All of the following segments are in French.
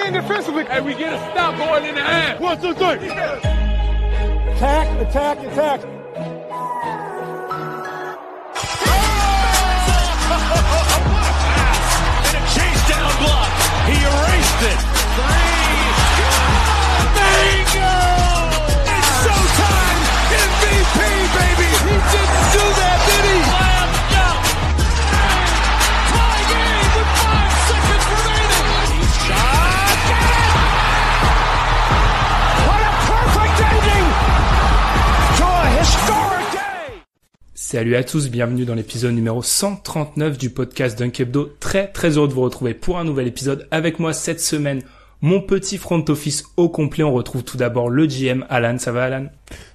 in defensively. And we get a stop going in the half. 1, 2, 3. Attack, attack, attack. And a chase down block. He erased it. 3. Bingo! It's showtime! MVP, baby! He didn't do that, did he? Lamb down. Tie game with 5 seconds remaining. He's shot. What a perfect ending to a historic day! Salut à tous, bienvenue dans l'épisode numéro 139 du podcast Dunk Hebdo. Très heureux de vous retrouver pour un nouvel épisode. Avec moi cette semaine, mon petit front office au complet. On retrouve tout d'abord le GM, Alan. Ça va, Alan?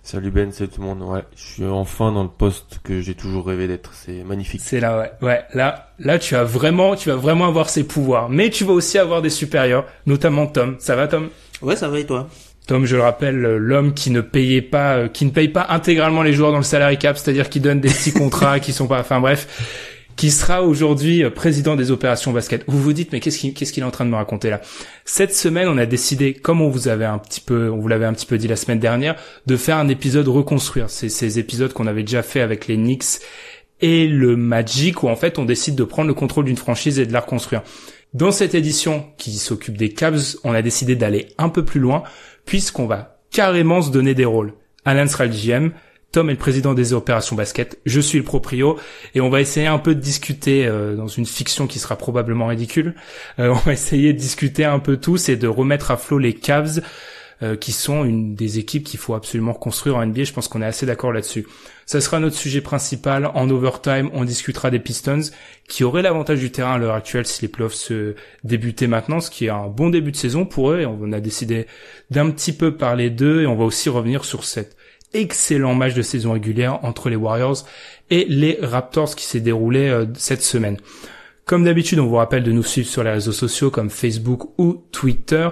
Salut Ben, salut tout le monde. Ouais, je suis enfin dans le poste que j'ai toujours rêvé d'être. C'est magnifique. C'est là, ouais. Là, tu vas vraiment avoir ses pouvoirs. Mais tu vas aussi avoir des supérieurs, notamment Tom. Ça va, Tom? Ouais, ça va et toi? Tom, je le rappelle, l'homme qui ne paye pas intégralement les joueurs dans le salary cap, c'est-à-dire qui donne des petits contrats qui sont pas, enfin bref, qui sera aujourd'hui président des opérations basket. Vous vous dites, mais qu'est-ce qu'il est en train de me raconter là? Cette semaine, on a décidé, comme on vous l'avait un petit peu dit la semaine dernière, de faire un épisode reconstruire. C'est ces épisodes qu'on avait déjà fait avec les Knicks et le Magic, où en fait, on décide de prendre le contrôle d'une franchise et de la reconstruire. Dans cette édition qui s'occupe des Cavs, on a décidé d'aller un peu plus loin, puisqu'on va carrément se donner des rôles. Alan sera le GM, Tom est le président des opérations basket, je suis le proprio, et on va essayer un peu de discuter dans une fiction qui sera probablement ridicule. On va essayer de discuter un peu tous et de remettre à flot les Cavs, qui sont une des équipes qu'il faut absolument reconstruire en NBA. Je pense qu'on est assez d'accord là-dessus. Ça sera notre sujet principal. En overtime, on discutera des Pistons, qui auraient l'avantage du terrain à l'heure actuelle si les playoffs se débutaient maintenant, ce qui est un bon début de saison pour eux, et on a décidé d'un petit peu parler d'eux, et on va aussi revenir sur cet excellent match de saison régulière entre les Warriors et les Raptors qui s'est déroulé cette semaine. Comme d'habitude, on vous rappelle de nous suivre sur les réseaux sociaux comme Facebook ou Twitter.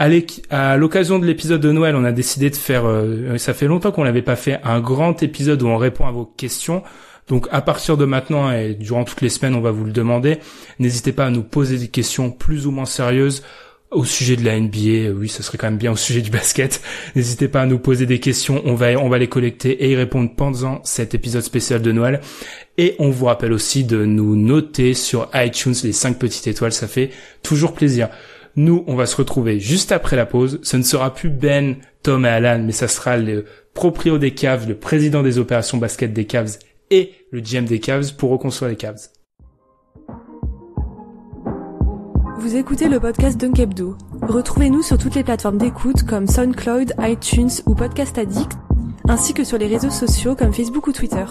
Allez, à l'occasion de l'épisode de Noël, on a décidé de faire, ça fait longtemps qu'on n'avait pas fait, un grand épisode où on répond à vos questions. Donc à partir de maintenant et durant toutes les semaines, on va vous le demander. N'hésitez pas à nous poser des questions plus ou moins sérieuses au sujet de la NBA. Oui, ça serait quand même bien au sujet du basket. N'hésitez pas à nous poser des questions. On va les collecter et y répondre pendant cet épisode spécial de Noël. Et on vous rappelle aussi de nous noter sur iTunes les 5 petites étoiles. Ça fait toujours plaisir. Nous, on va se retrouver juste après la pause. Ce ne sera plus Ben, Tom et Alan, mais ça sera le proprio des Cavs, le président des opérations basket des Cavs et le GM des Cavs pour reconstruire les Cavs. Vous écoutez le podcast Dunk Hebdo. Retrouvez-nous sur toutes les plateformes d'écoute comme SoundCloud, iTunes ou Podcast Addict, ainsi que sur les réseaux sociaux comme Facebook ou Twitter.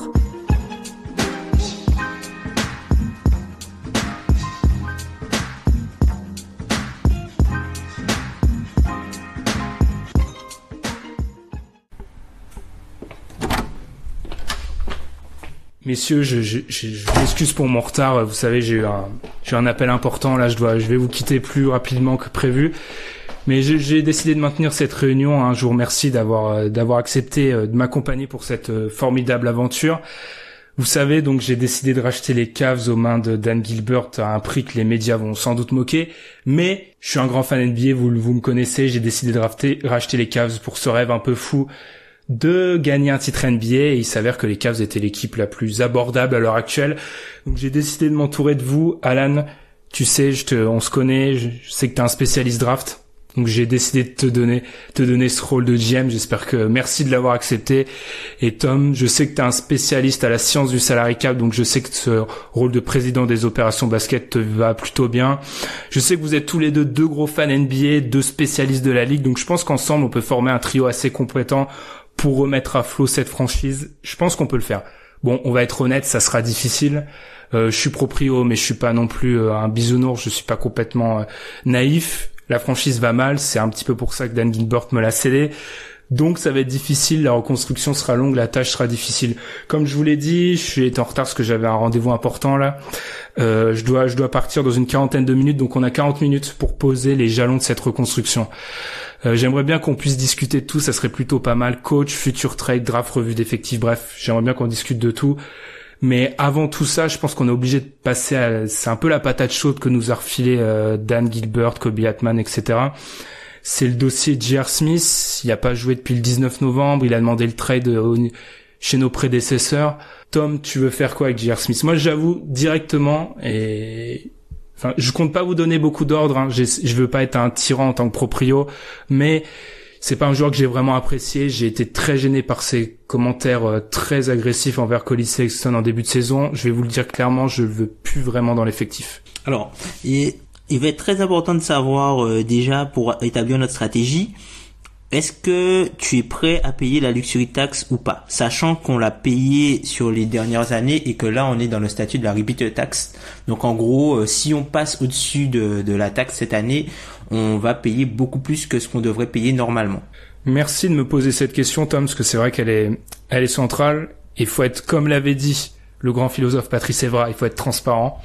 Messieurs, je m'excuse pour mon retard. Vous savez, j'ai eu un appel important. Là, je vais vous quitter plus rapidement que prévu. Mais j'ai décidé de maintenir cette réunion. Je vous remercie d'avoir accepté de m'accompagner pour cette formidable aventure. Vous savez, donc, j'ai décidé de racheter les Cavs aux mains de Dan Gilbert à un prix que les médias vont sans doute moquer. Mais je suis un grand fan NBA, vous me connaissez. J'ai décidé de racheter les Cavs pour ce rêve un peu fou de gagner un titre NBA, et il s'avère que les Cavs étaient l'équipe la plus abordable à l'heure actuelle. Donc j'ai décidé de m'entourer de vous. Alan, tu sais, on se connaît, je sais que t'es un spécialiste draft. Donc j'ai décidé de te donner ce rôle de GM. Merci de l'avoir accepté. Et Tom, je sais que t'es un spécialiste à la science du salary cap, donc je sais que ce rôle de président des opérations basket te va plutôt bien. Je sais que vous êtes tous les deux gros fans NBA, 2 spécialistes de la ligue, donc je pense qu'ensemble on peut former un trio assez compétent pour remettre à flot cette franchise. Je pense qu'on peut le faire. Bon, on va être honnête, ça sera difficile. Je suis proprio, mais je suis pas non plus un bisounours, je suis pas complètement naïf. La franchise va mal, c'est un petit peu pour ça que Dan Gilbert me l'a cédé. Donc ça va être difficile, la reconstruction sera longue, la tâche sera difficile. Comme je vous l'ai dit, je suis en retard parce que j'avais un rendez-vous important là. Je dois partir dans une 40aine de minutes, donc on a 40 minutes pour poser les jalons de cette reconstruction. J'aimerais bien qu'on puisse discuter de tout, ça serait plutôt pas mal. Coach, futur trade, draft, revue d'effectifs, bref, j'aimerais bien qu'on discute de tout. Mais avant tout ça, je pense qu'on est obligé de passer c'est un peu la patate chaude que nous a refilé Dan Gilbert, Kobe Atman, etc. C'est le dossier J.R. Smith. Il a pas joué depuis le 19 novembre. Il a demandé le trade chez nos prédécesseurs. Tom, tu veux faire quoi avec J.R. Smith? Moi, j'avoue directement, enfin, je compte pas vous donner beaucoup d'ordres, hein. Je veux pas être un tyran en tant que proprio, mais c'est pas un joueur que j'ai vraiment apprécié. J'ai été très gêné par ses commentaires très agressifs envers Colin Sexton en début de saison. Je vais vous le dire clairement, je le veux plus vraiment dans l'effectif. Alors, il va être très important de savoir déjà pour établir notre stratégie. Est-ce que tu es prêt à payer la luxury tax ou pas? Sachant qu'on l'a payé sur les dernières années et que là on est dans le statut de la repeater tax. Donc en gros, si on passe au-dessus de la taxe cette année, on va payer beaucoup plus que ce qu'on devrait payer normalement. Merci de me poser cette question, Tom, parce que c'est vrai qu'elle est centrale. Il faut être, comme l'avait dit le grand philosophe Patrice Evra, il faut être transparent.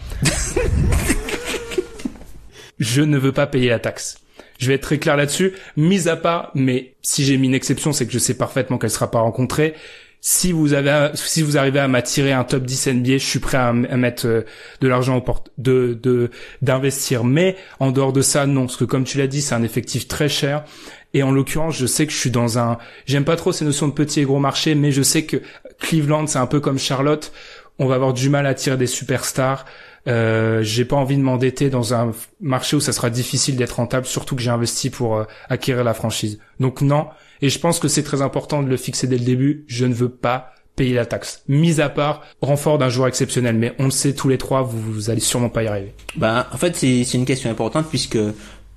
Je ne veux pas payer la taxe. Je vais être très clair là-dessus, mis à part, mais si j'ai mis une exception, c'est que je sais parfaitement qu'elle sera pas rencontrée. Si vous arrivez à m'attirer un top 10 NBA, je suis prêt à mettre de l'argent d'investir. Mais en dehors de ça, non, parce que comme tu l'as dit, c'est un effectif très cher. Et en l'occurrence, je sais que je suis j'aime pas trop ces notions de petit et gros marché, mais je sais que Cleveland, c'est un peu comme Charlotte. On va avoir du mal à attirer des superstars. J'ai pas envie de m'endetter dans un marché où ça sera difficile d'être rentable, surtout que j'ai investi pour acquérir la franchise. Donc non, et je pense que c'est très important de le fixer dès le début, je ne veux pas payer la taxe. Mis à part renfort d'un joueur exceptionnel, mais on le sait tous les trois, vous allez sûrement pas y arriver. En fait, c'est une question importante puisque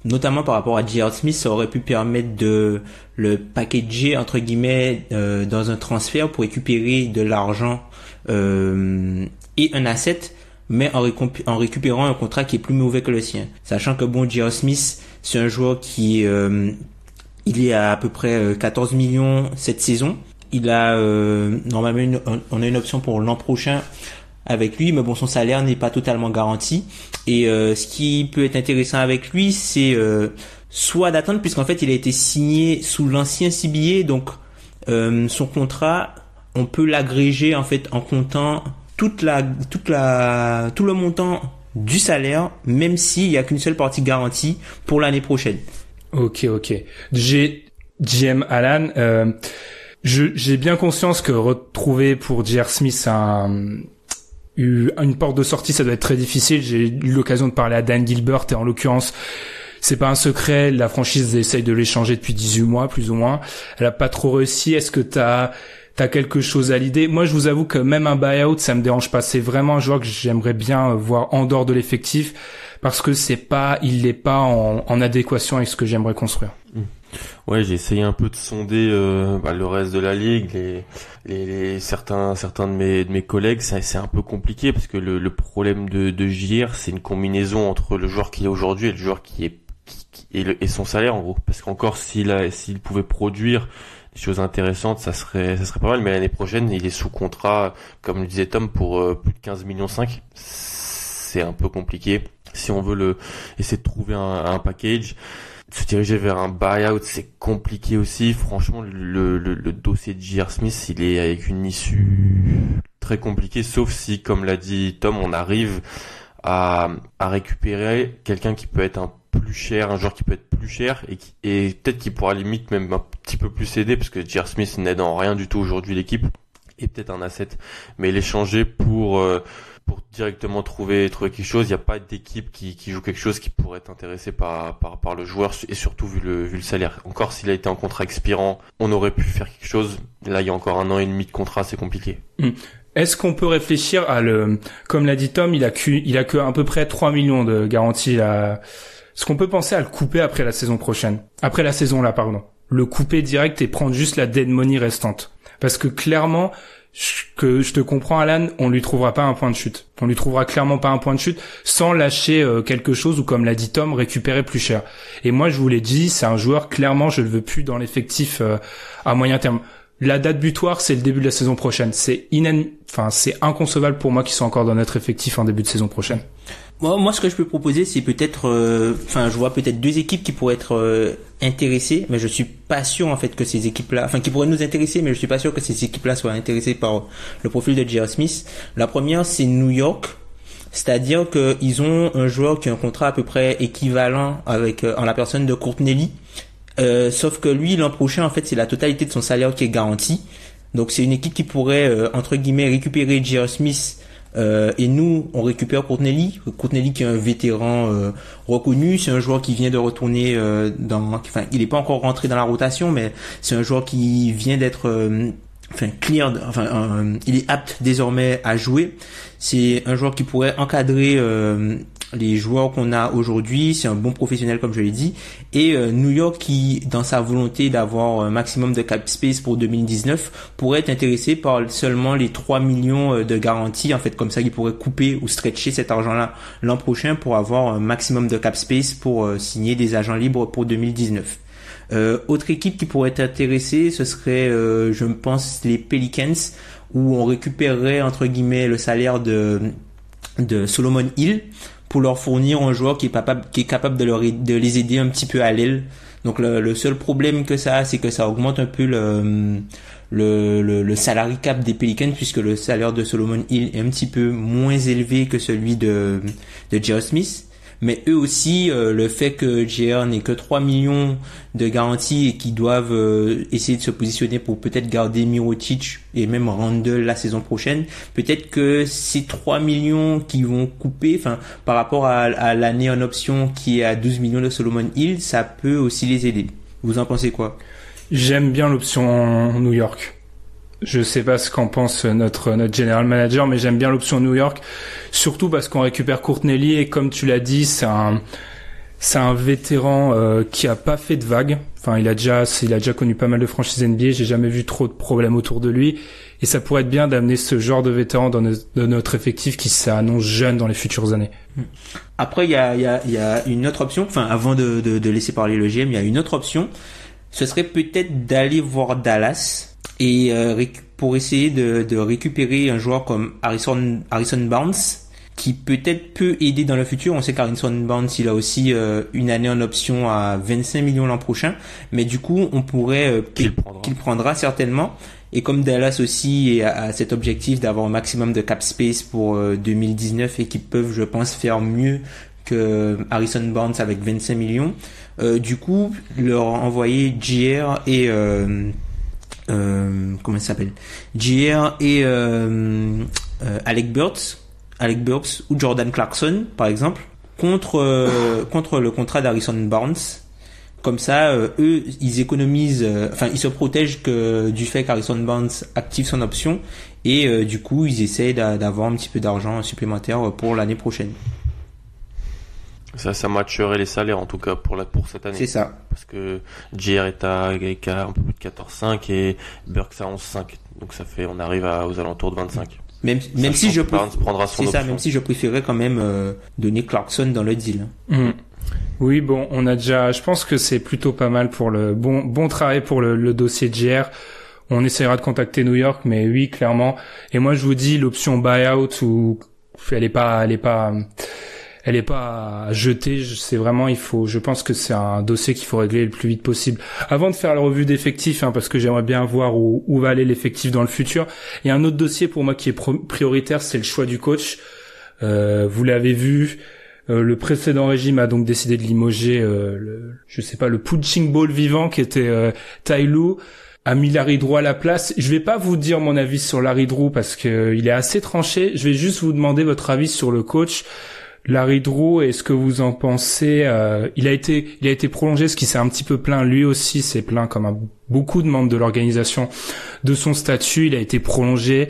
notamment par rapport à J.R. Smith, ça aurait pu permettre de le packager entre guillemets dans un transfert pour récupérer de l'argent et un asset, mais en récupérant un contrat qui est plus mauvais que le sien. Sachant que J.R. Smith, c'est un joueur qui il est à peu près 14 millions cette saison. Il a normalement on a une option pour l'an prochain avec lui, mais bon, son salaire n'est pas totalement garanti. Et ce qui peut être intéressant avec lui, c'est soit d'attendre, puisqu'en fait il a été signé sous l'ancien CBA, donc son contrat, on peut l'agréger en fait en comptant tout le montant du salaire, même s'il y a qu'une seule partie garantie pour l'année prochaine. Ok. GM Alan, j'ai bien conscience que retrouver pour J.R. Smith une porte de sortie, ça doit être très difficile. J'ai eu l'occasion de parler à Dan Gilbert et en l'occurrence, c'est pas un secret, la franchise essaye de l'échanger depuis 18 mois, plus ou moins. Elle a pas trop réussi. Est-ce que t'as quelque chose à l'idée? Moi, je vous avoue que même un buyout, ça me dérange pas. C'est vraiment un joueur que j'aimerais bien voir en dehors de l'effectif parce que il n'est pas en adéquation avec ce que j'aimerais construire. Ouais, j'ai essayé un peu de sonder le reste de la ligue, certains de mes collègues. C'est un peu compliqué parce que le problème de JR, c'est une combinaison entre le joueur qui est aujourd'hui et le joueur et son salaire en gros. Parce qu'encore s'il pouvait produire des choses intéressantes, ça serait pas mal, mais l'année prochaine, il est sous contrat, comme le disait Tom, pour plus de 15,5 millions. C'est un peu compliqué. Si on veut essayer de trouver un package, se diriger vers un buyout, c'est compliqué aussi. Franchement, le dossier de J.R. Smith, il est avec une issue très compliquée, sauf si, comme l'a dit Tom, on arrive à récupérer quelqu'un qui peut être un joueur qui peut être plus cher et peut-être qui pourra limite même un petit peu plus aider, parce que J.R. Smith n'aide en rien du tout aujourd'hui l'équipe, et peut-être un asset, mais l'échanger pour directement trouver quelque chose. Il n'y a pas d'équipe qui joue quelque chose qui pourrait être intéressée par le joueur, et surtout vu le salaire. Encore s'il a été en contrat expirant, on aurait pu faire quelque chose. Là, il y a encore 1 an et demi de contrat, c'est compliqué. Est-ce qu'on peut réfléchir comme l'a dit Tom, il a que à peu près 3 millions de garanties là. Est-ce qu'on peut penser à le couper après la saison prochaine? Après la saison là, pardon. Le couper direct et prendre juste la dead money restante. Parce que clairement, je te comprends Alan, on lui trouvera pas un point de chute. On lui trouvera clairement pas un point de chute sans lâcher quelque chose ou, comme l'a dit Tom, récupérer plus cher. Et moi je vous l'ai dit, c'est un joueur, clairement je le veux plus dans l'effectif à moyen terme. La date butoir, c'est le début de la saison prochaine. C'est inconcevable pour moi qu'ils soient encore dans notre effectif en début de saison prochaine. Moi, ce que je peux proposer, c'est peut-être, je vois peut-être 2 équipes qui pourraient être intéressées, mais je suis pas sûr en fait que ces équipes-là, qui pourraient nous intéresser, mais je suis pas sûr que ces équipes-là soient intéressées par le profil de J.R. Smith. La première, c'est New York, c'est-à-dire que ils ont un joueur qui a un contrat à peu près équivalent avec en la personne de Courtney Lee, sauf que lui, l'an prochain, en fait, c'est la totalité de son salaire qui est garanti. Donc, c'est une équipe qui pourrait entre guillemets récupérer J.R. Smith. Et nous, on récupère Courtney Lee qui est un vétéran reconnu. C'est un joueur qui vient de retourner il n'est pas encore rentré dans la rotation, mais c'est un joueur qui vient d'être cleared. Il est apte désormais à jouer. C'est un joueur qui pourrait encadrer les joueurs qu'on a aujourd'hui. C'est un bon professionnel, comme je l'ai dit. Et New York, qui, dans sa volonté d'avoir un maximum de cap space pour 2019, pourrait être intéressé par seulement les 3 millions de garanties. En fait, comme ça, il pourrait couper ou stretcher cet argent-là l'an prochain pour avoir un maximum de cap space pour signer des agents libres pour 2019. Autre équipe qui pourrait être intéressée, ce serait, je pense, les Pelicans, où on récupérerait, entre guillemets, le salaire de Solomon Hill, pour leur fournir un joueur qui est capable de les aider un petit peu à l'aile. Donc le seul problème que ça a, c'est que ça augmente un peu le salary cap des Pelicans, puisque le salaire de Solomon Hill est un petit peu moins élevé que celui de J.R. Smith. Mais eux aussi, le fait que JR n'ait que 3 millions de garanties et qu'ils doivent essayer de se positionner pour peut-être garder Mirotic et même Randle la saison prochaine, peut-être que ces 3 millions qui vont couper, par rapport à l'année en option qui est à 12 millions de Solomon Hill, ça peut aussi les aider. Vous en pensez quoi? J'aime bien l'option New York. Je sais pas ce qu'en pense notre general manager, mais j'aime bien l'option New York, surtout parce qu'on récupère Courtney Lee et comme tu l'as dit, c'est un vétéran qui a pas fait de vagues. Il a déjà connu pas mal de franchises NBA. J'ai jamais vu trop de problèmes autour de lui, et ça pourrait être bien d'amener ce genre de vétéran dans notre effectif qui s'annonce jeune dans les futures années. Après, il y a une autre option. Avant de laisser parler le GM, il y a une autre option. Ce serait peut-être d'aller voir Dallas. Et pour essayer de récupérer un joueur comme Harrison Barnes, qui peut-être peut aider dans le futur. On sait qu'Harrison Barnes, il a aussi une année en option à 25 millions l'an prochain, mais du coup on pourrait qu'il prendra certainement. Et comme Dallas aussi a cet objectif d'avoir un maximum de cap space pour 2019 et qu'ils peuvent, je pense, faire mieux que Harrison Barnes avec 25 millions, du coup leur envoyer JR et comment ça s'appelle, JR et Alec Burks ou Jordan Clarkson par exemple contre le contrat d'Harrison Barnes. Comme ça, eux, ils économisent, ils se protègent du fait qu'Harrison Barnes active son option et du coup, ils essayent d'avoir un petit peu d'argent supplémentaire pour l'année prochaine. Ça matcherait les salaires en tout cas pour cette année. C'est ça. Parce que JR est à un peu plus de 14,5 et Burks à 11,5. Donc ça fait, on arrive aux alentours de 25. Même si je prendra son option. Même si je préférais quand même donner Clarkson dans le deal. Oui, bon, on a déjà, je pense que c'est plutôt pas mal pour le bon travail pour le dossier de JR. On essaiera de contacter New York, mais oui, clairement. Et moi, je vous dis, l'option buyout où elle est pas à jeter, c'est vraiment, je pense que c'est un dossier qu'il faut régler le plus vite possible. Avant de faire la revue d'effectifs, parce que j'aimerais bien voir où va aller l'effectif dans le futur. Il y a un autre dossier pour moi qui est prioritaire, c'est le choix du coach. Vous l'avez vu, le précédent régime a donc décidé de limoger, le punching ball vivant qui était Ty Lue, a mis Larry Drew à la place. Je vais pas vous dire mon avis sur Larry Drew parce que il est assez tranché. Je vais juste vous demander votre avis sur le coach. Larry Drew, est-ce que vous en pensez? Il a été prolongé, ce qui s'est un petit peu plaint. Lui aussi s'est plaint, comme beaucoup de membres de l'organisation, de son statut. Il a été prolongé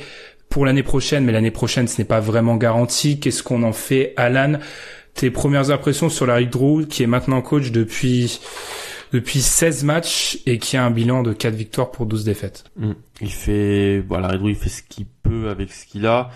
pour l'année prochaine, mais l'année prochaine, ce n'est pas vraiment garanti. Qu'est-ce qu'on en fait, Alan? Tes premières impressions sur Larry Drew, qui est maintenant coach depuis 16 matchs et qui a un bilan de 4 victoires pour 12 défaites. Larry Drew, il fait ce qu'il peut avec ce qu'il a.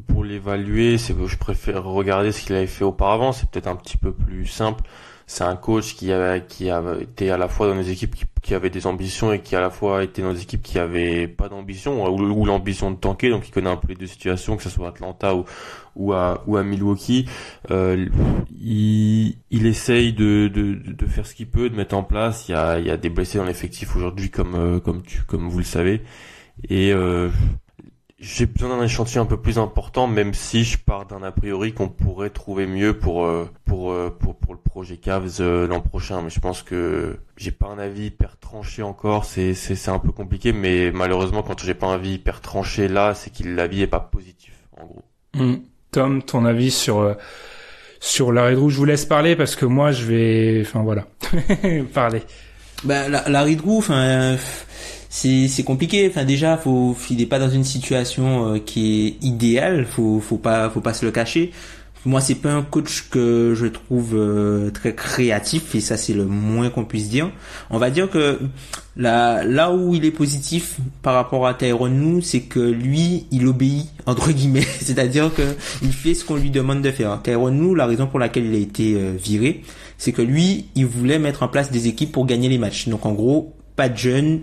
Pour l'évaluer, je préfère regarder ce qu'il avait fait auparavant. C'est peut-être un petit peu plus simple c'est un coach qui a été à la fois dans des équipes qui avaient des ambitions et qui à la fois été dans des équipes qui avaient pas d'ambition ou l'ambition de tanker, donc il connaît un peu les deux situations, que ce soit Atlanta ou à Milwaukee. Il essaye de faire ce qu'il peut, de mettre en place. Il y a des blessés dans l'effectif aujourd'hui comme vous le savez, et j'ai besoin d'un échantillon un peu plus important, même si je pars d'un a priori qu'on pourrait trouver mieux pour le projet Cavs l'an prochain. Mais je pense que j'ai pas un avis hyper tranché encore. C'est un peu compliqué, mais malheureusement, quand j'ai pas un avis hyper tranché là, c'est que l'avis est pas positif, en gros. Tom, ton avis sur Larry Drew? Je vous laisse parler parce que moi, je vais, parler. Larry Drew, c'est compliqué. Déjà, il est pas dans une situation qui est idéale. Faut pas se le cacher. Moi, c'est pas un coach que je trouve très créatif, et ça, c'est le moins qu'on puisse dire. On va dire que là où il est positif par rapport à Tyronn Lue, c'est que lui, il obéit entre guillemets, c'est-à-dire que il fait ce qu'on lui demande de faire. Tyronn Lue, la raison pour laquelle il a été viré, c'est que lui, il voulait mettre en place des équipes pour gagner les matchs. Donc en gros, pas de jeunes,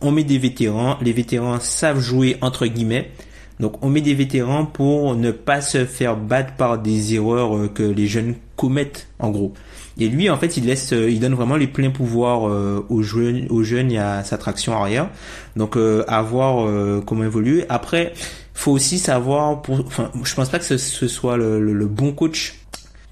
on met des vétérans. Les vétérans savent jouer entre guillemets. Donc on met des vétérans pour ne pas se faire battre par des erreurs que les jeunes commettent, en gros. Et lui, en fait, il donne vraiment les pleins pouvoirs aux jeunes et à sa traction arrière. Donc à voir comment évoluer. Après, faut aussi savoir je pense pas que ce soit le bon coach,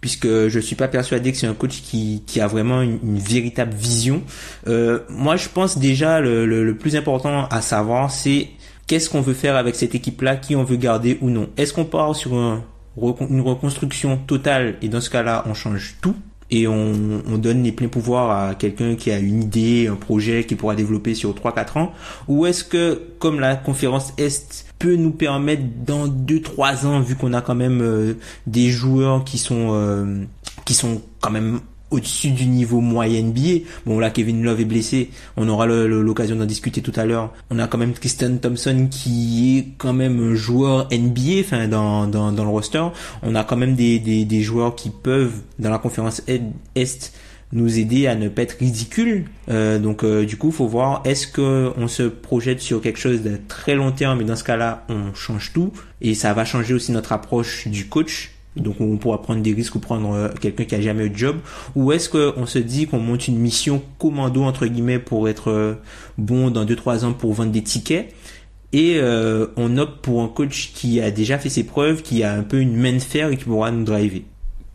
puisque je suis pas persuadé que c'est un coach qui a vraiment une véritable vision. Moi, je pense déjà le plus important à savoir, c'est qu'est-ce qu'on veut faire avec cette équipe-là, qui on veut garder ou non. Est-ce qu'on part sur une reconstruction totale, et dans ce cas-là, on change tout et on donne les pleins pouvoirs à quelqu'un qui a une idée, un projet qui pourra développer sur 3-4 ans, ou est-ce que, comme la conférence Est peut nous permettre dans 2-3 ans, vu qu'on a quand même des joueurs qui sont quand même au-dessus du niveau moyen NBA. Bon, là, Kevin Love est blessé. On aura l'occasion d'en discuter tout à l'heure. On a quand même Tristan Thompson qui est quand même un joueur NBA, dans le roster. On a quand même des joueurs qui peuvent, dans la conférence Est, nous aider à ne pas être ridicules. Donc, du coup, faut voir, est-ce que on se projette sur quelque chose de très long terme, et dans ce cas-là, on change tout. Et ça va changer aussi notre approche du coach. Donc on pourra prendre des risques ou prendre quelqu'un qui a jamais eu de job, ou est-ce qu'on se dit qu'on monte une mission commando entre guillemets pour être bon dans 2-3 ans pour vendre des tickets, et on opte pour un coach qui a déjà fait ses preuves, qui a un peu une main de fer et qui pourra nous driver.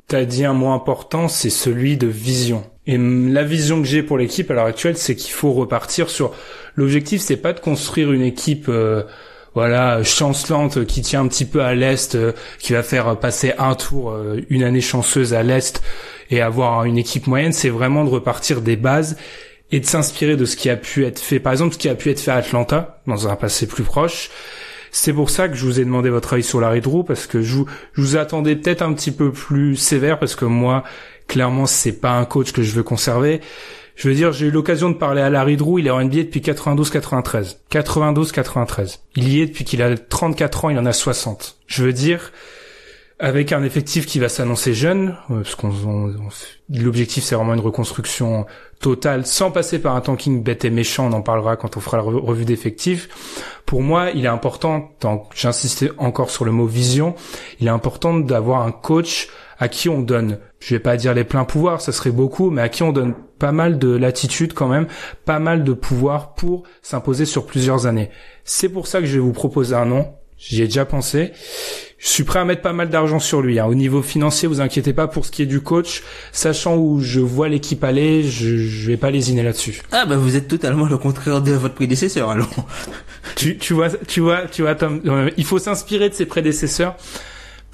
T'as dit un mot important, c'est celui de vision. Et la vision que j'ai pour l'équipe à l'heure actuelle, c'est qu'il faut repartir sur l'objectif. C'est pas de construire une équipe chancelante qui tient un petit peu à l'Est, qui va faire passer un tour, une année chanceuse à l'Est et avoir une équipe moyenne. C'est vraiment de repartir des bases et de s'inspirer de ce qui a pu être fait. Par exemple, ce qui a pu être fait à Atlanta dans un passé plus proche. C'est pour ça que je vous ai demandé votre avis sur Larry Drew, parce que je vous attendais peut-être un petit peu plus sévère, parce que moi, clairement, c'est pas un coach que je veux conserver. Je veux dire, j'ai eu l'occasion de parler à Larry Drew, il est en NBA depuis 92-93. 92-93. Il y est depuis qu'il a 34 ans, il en a 60. Je veux dire, avec un effectif qui va s'annoncer jeune, parce l'objectif c'est vraiment une reconstruction totale, sans passer par un tanking bête et méchant, on en parlera quand on fera la revue d'effectifs. Pour moi, il est important, j'insistais encore sur le mot vision, il est important d'avoir un coach à qui on donne, je vais pas dire les pleins pouvoirs, ça serait beaucoup, mais à qui on donne pas mal de latitude quand même, pas mal de pouvoir pour s'imposer sur plusieurs années. C'est pour ça que je vais vous proposer un nom, j'y ai déjà pensé. Je suis prêt à mettre pas mal d'argent sur lui. Au niveau financier, vous inquiétez pas pour ce qui est du coach, sachant où je vois l'équipe aller, je vais pas lésiner là-dessus. Ah vous êtes totalement le contraire de votre prédécesseur alors. Tu vois Tom, il faut s'inspirer de ses prédécesseurs.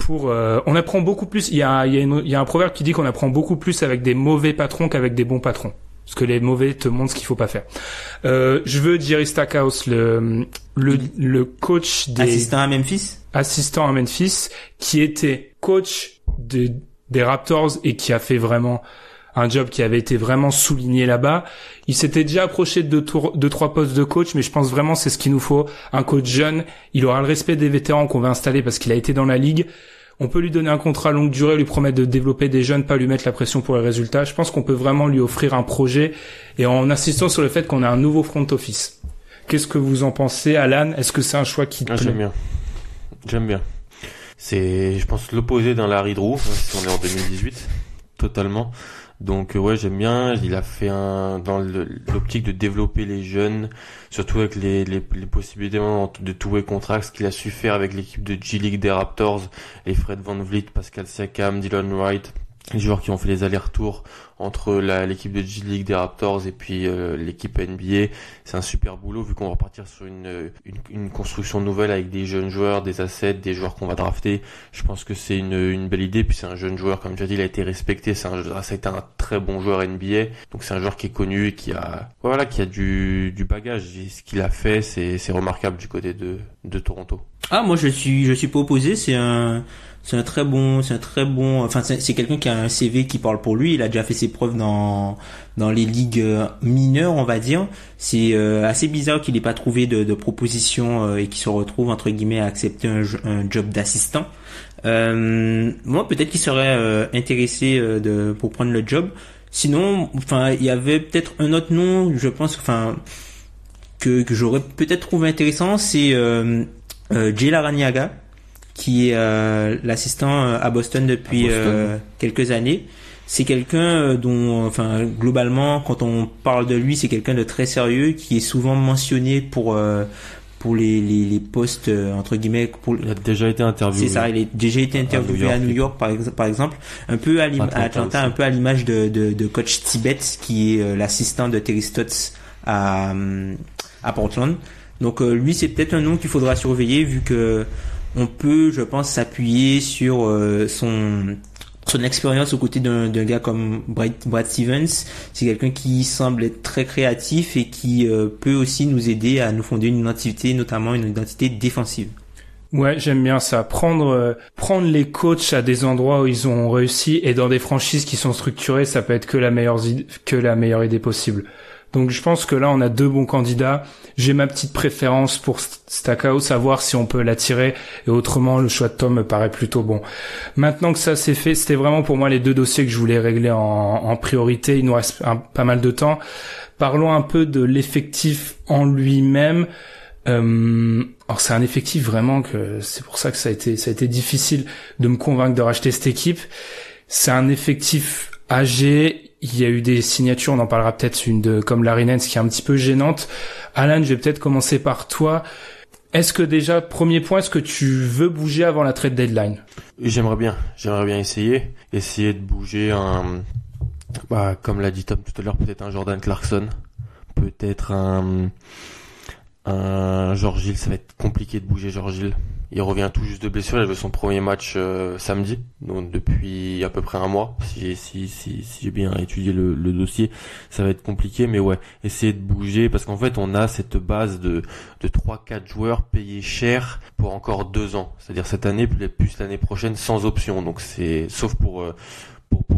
On apprend beaucoup plus. Il y a un proverbe qui dit qu'on apprend beaucoup plus avec des mauvais patrons qu'avec des bons patrons. Parce que les mauvais te montrent ce qu'il faut pas faire. Je veux Jerry Stackhouse, le coach assistant à Memphis, qui était coach des Raptors et qui a fait vraiment un job qui avait été vraiment souligné là-bas. Il s'était déjà approché de 2-3 postes de coach, mais je pense vraiment c'est ce qu'il nous faut. Un coach jeune, il aura le respect des vétérans qu'on va installer parce qu'il a été dans la ligue. On peut lui donner un contrat longue durée, lui promettre de développer des jeunes, pas lui mettre la pression pour les résultats. Je pense qu'on peut vraiment lui offrir un projet et en insistant sur le fait qu'on a un nouveau front office. Qu'est-ce que vous en pensez, Alan? Est-ce que c'est un choix qui te plaît? J'aime bien. C'est, je pense, l'opposé d'un Larry Drew, si on est en 2018. Totalement. Donc ouais, j'aime bien. Il a fait dans l'optique de développer les jeunes, surtout avec les possibilités de two-way contracts, ce qu'il a su faire avec l'équipe de G-League des Raptors, les Fred VanVleet, Pascal Siakam, Dylan Wright, les joueurs qui ont fait les allers-retours entre l'équipe de G-League des Raptors et puis l'équipe NBA. C'est un super boulot vu qu'on va repartir sur une construction nouvelle avec des jeunes joueurs, des assets, des joueurs qu'on va drafter. Je pense que c'est une belle idée. Puis c'est un jeune joueur, comme tu as dit, il a été respecté. Ça a été un très bon joueur NBA. Donc c'est un joueur qui est connu et qui a du bagage. Et ce qu'il a fait, c'est remarquable du côté de Toronto. Ah, moi je suis pas opposé. C'est quelqu'un qui a un CV qui parle pour lui. Il a déjà fait ses preuves dans les ligues mineures, on va dire. C'est assez bizarre qu'il ait pas trouvé de proposition et qu'il se retrouve entre guillemets à accepter un job d'assistant. Moi, peut-être qu'il serait intéressé pour prendre le job. Sinon, enfin, il y avait peut-être un autre nom, je pense, enfin, que j'aurais peut-être trouvé intéressant, c'est Jay Larranaga, qui est l'assistant à Boston depuis quelques années. C'est quelqu'un dont, enfin, globalement, quand on parle de lui, c'est quelqu'un de très sérieux, qui est souvent mentionné pour les postes entre guillemets. Il a déjà été interviewé. C'est ça, il a déjà été interviewé à New York par exemple, un peu à Atlanta, un peu à l'image de coach Tibet, qui est l'assistant de Terry Stotts à Portland. Donc lui, c'est peut-être un nom qu'il faudra surveiller, vu que on peut, je pense, s'appuyer sur son expérience aux côtés d'un gars comme Brad Stevens. C'est quelqu'un qui semble être très créatif et qui peut aussi nous aider à nous fonder une identité, notamment une identité défensive. Ouais, j'aime bien ça. Prendre les coachs à des endroits où ils ont réussi et dans des franchises qui sont structurées, ça peut être que la meilleure idée possible. Donc je pense que là on a deux bons candidats. J'ai ma petite préférence pour Stackhouse, à voir si on peut l'attirer, et autrement le choix de Tom me paraît plutôt bon. Maintenant que ça c'est fait, c'était vraiment pour moi les deux dossiers que je voulais régler en priorité. Il nous reste pas mal de temps. Parlons un peu de l'effectif en lui-même. Alors c'est un effectif vraiment que c'est pour ça que ça a été difficile de me convaincre de racheter cette équipe. C'est un effectif âgé. Il y a eu des signatures, on en parlera peut-être comme Larry Nance qui est un petit peu gênante. Alan, je vais peut-être commencer par toi. Est-ce que déjà, premier point, est-ce que tu veux bouger avant la trade deadline? J'aimerais bien essayer de bouger comme l'a dit Tom tout à l'heure, peut-être un Jordan Clarkson, peut-être un George Hill. Ça va être compliqué de bouger George Hill. Il revient tout juste de blessure, il a joué son premier match samedi, donc depuis à peu près un mois, si j'ai bien étudié le dossier, ça va être compliqué, mais ouais, essayer de bouger, parce qu'en fait on a cette base de 3-4 joueurs payés cher pour encore 2 ans, c'est-à-dire cette année plus l'année prochaine sans option, donc c'est, sauf pour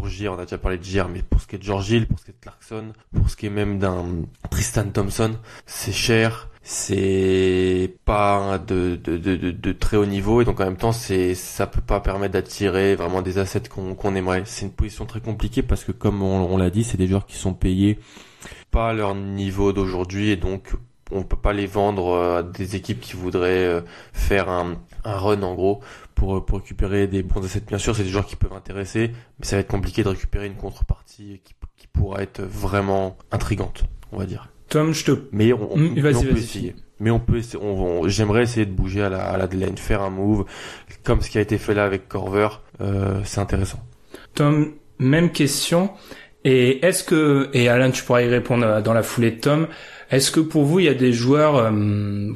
J.R., on a déjà parlé de J.R., mais pour ce qui est de George Hill, pour ce qui est de Clarkson, pour ce qui est même d'un Tristan Thompson, c'est cher, c'est pas de très haut niveau, et donc en même temps ça peut pas permettre d'attirer vraiment des assets qu'on aimerait. C'est une position très compliquée parce que comme on l'a dit, c'est des joueurs qui sont payés pas à leur niveau d'aujourd'hui, et donc on peut pas les vendre à des équipes qui voudraient faire un run en gros pour récupérer des bons assets. Bien sûr, c'est des joueurs qui peuvent intéresser, mais ça va être compliqué de récupérer une contrepartie qui pourra être vraiment intrigante, on va dire. Tom, Mais on peut essayer. Mais j'aimerais essayer de bouger à la deadline, faire un move comme ce qui a été fait là avec Korver. C'est intéressant. Tom, même question. Et Alan, tu pourras y répondre dans la foulée de Tom. Est-ce que pour vous, il y a des joueurs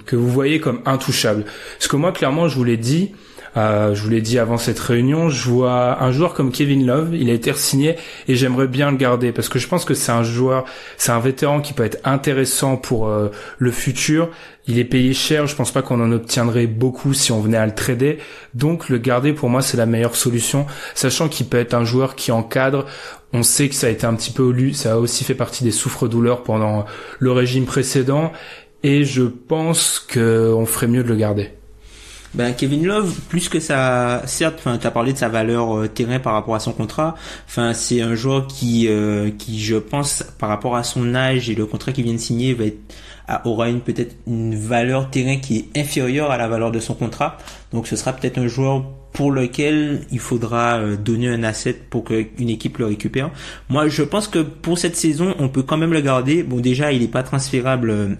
que vous voyez comme intouchables? Parce que moi, clairement, je vous l'ai dit avant cette réunion, je vois un joueur comme Kevin Love, il a été re-signé et j'aimerais bien le garder parce que je pense que c'est un vétéran qui peut être intéressant pour le futur. Il est payé cher, je pense pas qu'on en obtiendrait beaucoup si on venait à le trader. Donc le garder pour moi c'est la meilleure solution, sachant qu'il peut être un joueur qui encadre. On sait que ça a été un petit peu ça a aussi fait partie des souffres-douleurs pendant le régime précédent et je pense qu'on ferait mieux de le garder. Ben Kevin Love, plus que ça, certes, enfin t'as parlé de sa valeur terrain par rapport à son contrat. Enfin c'est un joueur qui je pense par rapport à son âge et le contrat qu'il vient de signer aura peut-être une valeur terrain qui est inférieure à la valeur de son contrat. Donc ce sera peut-être un joueur pour lequel il faudra donner un asset pour qu'une équipe le récupère. Moi, je pense que pour cette saison, on peut quand même le garder. Bon, déjà, il est pas transférable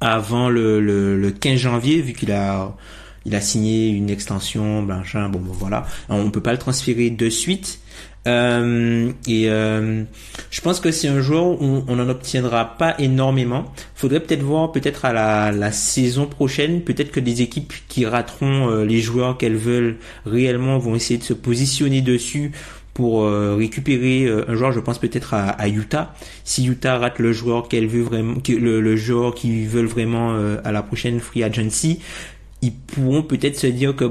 avant le 15 janvier vu qu'il a signé une extension, machin. Bon, voilà. On peut pas le transférer de suite. Je pense que c'est un joueur où on n'en obtiendra pas énormément. Faudrait peut-être voir à la saison prochaine, peut-être que des équipes qui rateront les joueurs qu'elles veulent réellement vont essayer de se positionner dessus pour récupérer un joueur. Je pense peut-être à Utah. Si Utah rate le joueur qu'elle veut vraiment, le joueur qu'ils veulent vraiment à la prochaine free agency, ils pourront peut-être se dire que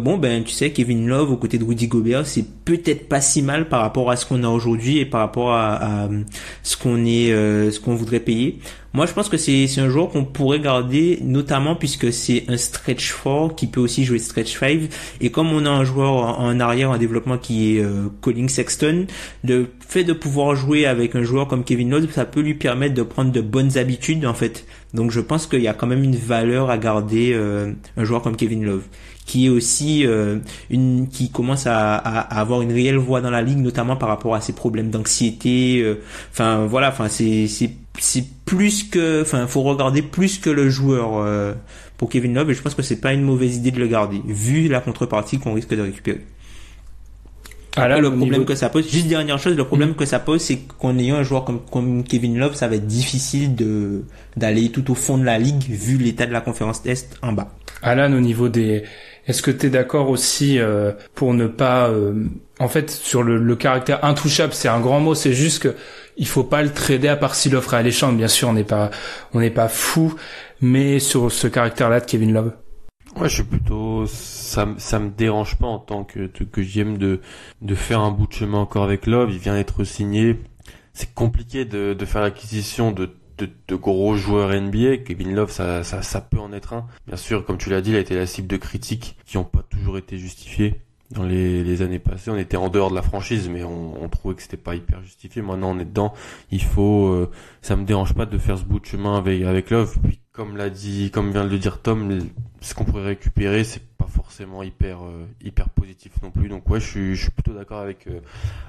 tu sais, Kevin Love aux côtés de Rudy Gobert, c'est peut-être pas si mal par rapport à ce qu'on a aujourd'hui et par rapport à ce qu'on voudrait payer. Moi, je pense que c'est un joueur qu'on pourrait garder, notamment puisque c'est un stretch 4 qui peut aussi jouer stretch 5. Et comme on a un joueur en arrière en développement qui est Colin Sexton, le fait de pouvoir jouer avec un joueur comme Kevin Love, ça peut lui permettre de prendre de bonnes habitudes, en fait. Donc, je pense qu'il y a quand même une valeur à garder un joueur comme Kevin Love, qui est aussi qui commence à avoir une réelle voix dans la ligue, notamment par rapport à ses problèmes d'anxiété. C'est plus que, faut regarder plus que le joueur pour Kevin Love, et je pense que c'est pas une mauvaise idée de le garder vu la contrepartie qu'on risque de récupérer. Après, le problème que ça pose, juste dernière chose, le problème que ça pose, c'est qu'en ayant un joueur comme Kevin Love, ça va être difficile d'aller tout au fond de la ligue vu l'état de la conférence Est en bas. Alan, au niveau est-ce que t'es d'accord aussi pour ne pas en fait sur le caractère intouchable, c'est un grand mot, c'est juste que il faut pas le trader à part si l'offre est alléchante. Bien sûr, on n'est pas fou, mais sur ce caractère-là de Kevin Love. Ouais, je suis plutôt, ça me dérange pas en tant que GM de faire un bout de chemin encore avec Love. Il vient d'être signé. C'est compliqué de faire l'acquisition de gros joueurs NBA. Kevin Love, ça peut en être un. Bien sûr, comme tu l'as dit, il a été la cible de critiques qui ont pas toujours été justifiées. Dans les années passées, on était en dehors de la franchise, mais on trouvait que c'était pas hyper justifié. Maintenant, on est dedans. Il faut, ça me dérange pas de faire ce bout de chemin avec Love. Puis, comme vient de le dire Tom, ce qu'on pourrait récupérer, c'est pas forcément hyper positif non plus. Donc ouais, je suis plutôt d'accord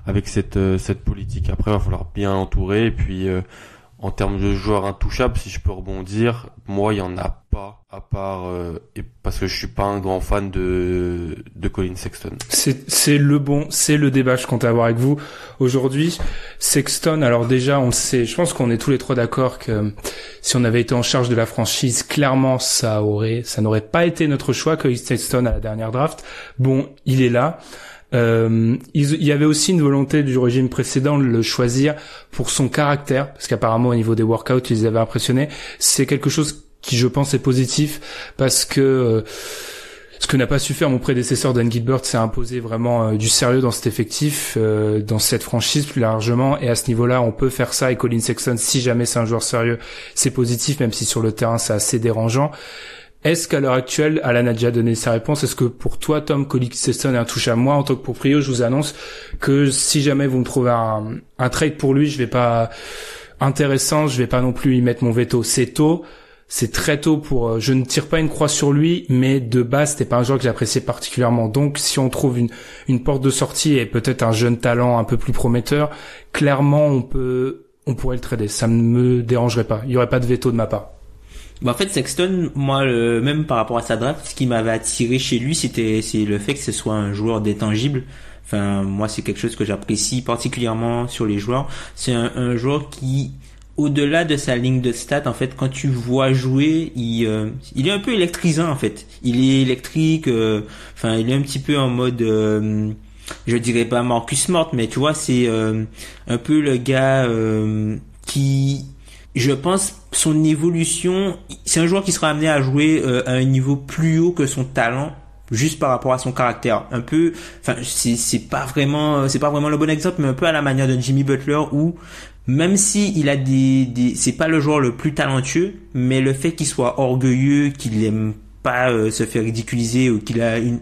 avec cette politique. Après, il va falloir bien l'entourer. Et puis, en termes de joueurs intouchables, si je peux rebondir, moi, il y en a pas, à part, parce que je suis pas un grand fan de Colin Sexton. C'est le débat que je comptais avoir avec vous aujourd'hui. Sexton, alors déjà, on le sait, je pense qu'on est tous les trois d'accord que si on avait été en charge de la franchise, clairement, ça n'aurait pas été notre choix, Colin Sexton à la dernière draft. Bon, il est là. Il y avait aussi une volonté du régime précédent de le choisir pour son caractère, parce qu'apparemment au niveau des workouts, ils les avaient impressionnés. C'est quelque chose qui, je pense, est positif, parce que ce que n'a pas su faire mon prédécesseur Dan Gilbert, c'est imposer vraiment du sérieux dans cet effectif, dans cette franchise plus largement, et à ce niveau-là, on peut faire ça. Et Colin Sexton, si jamais c'est un joueur sérieux, c'est positif, même si sur le terrain c'est assez dérangeant. Est-ce qu'à l'heure actuelle, Alan a déjà donné sa réponse, est-ce que pour toi, Tom, Colin Sexton est un touche à moi en tant que proprio? Je vous annonce que si jamais vous me trouvez un trade pour lui, je vais pas non plus y mettre mon veto. C'est très tôt je ne tire pas une croix sur lui, mais de base, c'était pas un joueur que j'appréciais particulièrement. Donc, si on trouve une porte de sortie et peut-être un jeune talent un peu plus prometteur, clairement, on pourrait le trader. Ça ne me dérangerait pas. Il y aurait pas de veto de ma part. En fait, Sexton, moi, même par rapport à sa draft, ce qui m'avait attiré chez lui, c'est le fait que ce soit un joueur d'intangible. Enfin, moi, c'est quelque chose que j'apprécie particulièrement sur les joueurs. C'est un joueur qui, au-delà de sa ligne de stats, en fait, quand tu vois jouer, il est un peu électrisant, en fait. Il est électrique, il est un petit peu en mode, je dirais pas Marcus Smart, mais tu vois, c'est un peu le gars qui, je pense, son évolution, c'est un joueur qui sera amené à jouer à un niveau plus haut que son talent, juste par rapport à son caractère. Un peu, c'est pas vraiment le bon exemple, mais un peu à la manière de Jimmy Butler, où même si il a c'est pas le joueur le plus talentueux, mais le fait qu'il soit orgueilleux, qu'il aime pas se faire ridiculiser ou qu'il a il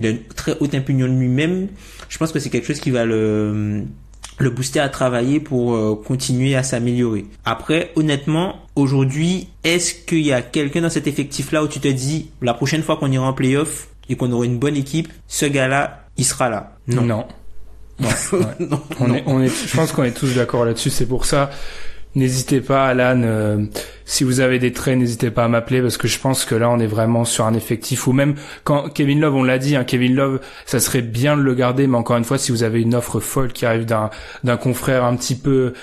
a une très haute opinion de lui-même, je pense que c'est quelque chose qui va le booster à travailler pour continuer à s'améliorer. Après, honnêtement, aujourd'hui, est-ce qu'il y a quelqu'un dans cet effectif-là où tu te dis, la prochaine fois qu'on ira en play-off et qu'on aura une bonne équipe, ce gars-là, il sera là? Non. Ouais. Non. Je pense qu'on est tous d'accord là-dessus. C'est pour ça, n'hésitez pas, Alan, si vous avez des traits, n'hésitez pas à m'appeler parce que je pense que là, on est vraiment sur un effectif où même quand Kevin Love, on l'a dit, Kevin Love, ça serait bien de le garder, mais encore une fois, si vous avez une offre folle qui arrive d'un confrère un petit peu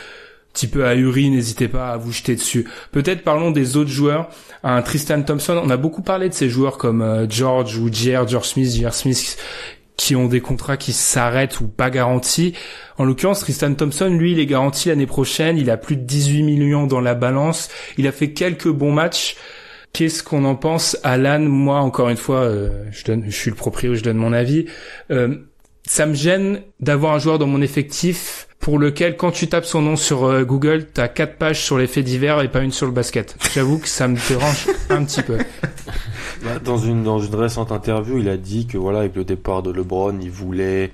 ahuri, n'hésitez pas à vous jeter dessus. Peut-être parlons des autres joueurs. Un Tristan Thompson, on a beaucoup parlé de ces joueurs comme George ou George Smith, qui ont des contrats qui s'arrêtent ou pas garantis. En l'occurrence, Tristan Thompson, lui, il est garanti l'année prochaine. Il a plus de 18 millions dans la balance. Il a fait quelques bons matchs. Qu'est-ce qu'on en pense, Alan? Moi, encore une fois, je suis le proprio, je donne mon avis. Ça me gêne d'avoir un joueur dans mon effectif pour lequel, quand tu tapes son nom sur Google, t'as 4 pages sur les faits divers et pas une sur le basket. J'avoue que ça me dérange un petit peu. Dans une récente interview, il a dit que voilà, avec le départ de LeBron, il voulait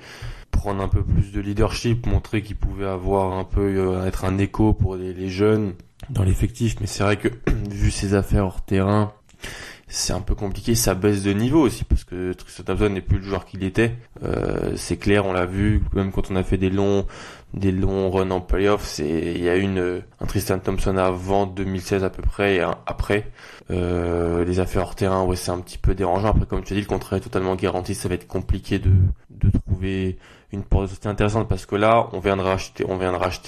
prendre un peu plus de leadership, montrer qu'il pouvait avoir un peu être un écho pour les jeunes dans l'effectif. Mais c'est vrai que vu ses affaires hors terrain, c'est un peu compliqué. Ça baisse de niveau aussi parce que Tristan Thompson n'est plus le joueur qu'il était. C'est clair, on l'a vu même quand on a fait des longs runs en playoff. Il y a un Tristan Thompson avant 2016 à peu près et un après. Les affaires hors terrain, ouais, c'est un petit peu dérangeant. Après, comme tu as dit, le contrat est totalement garanti. Ça va être compliqué de trouver une porte de sortie intéressante parce que là, on vient de racheter,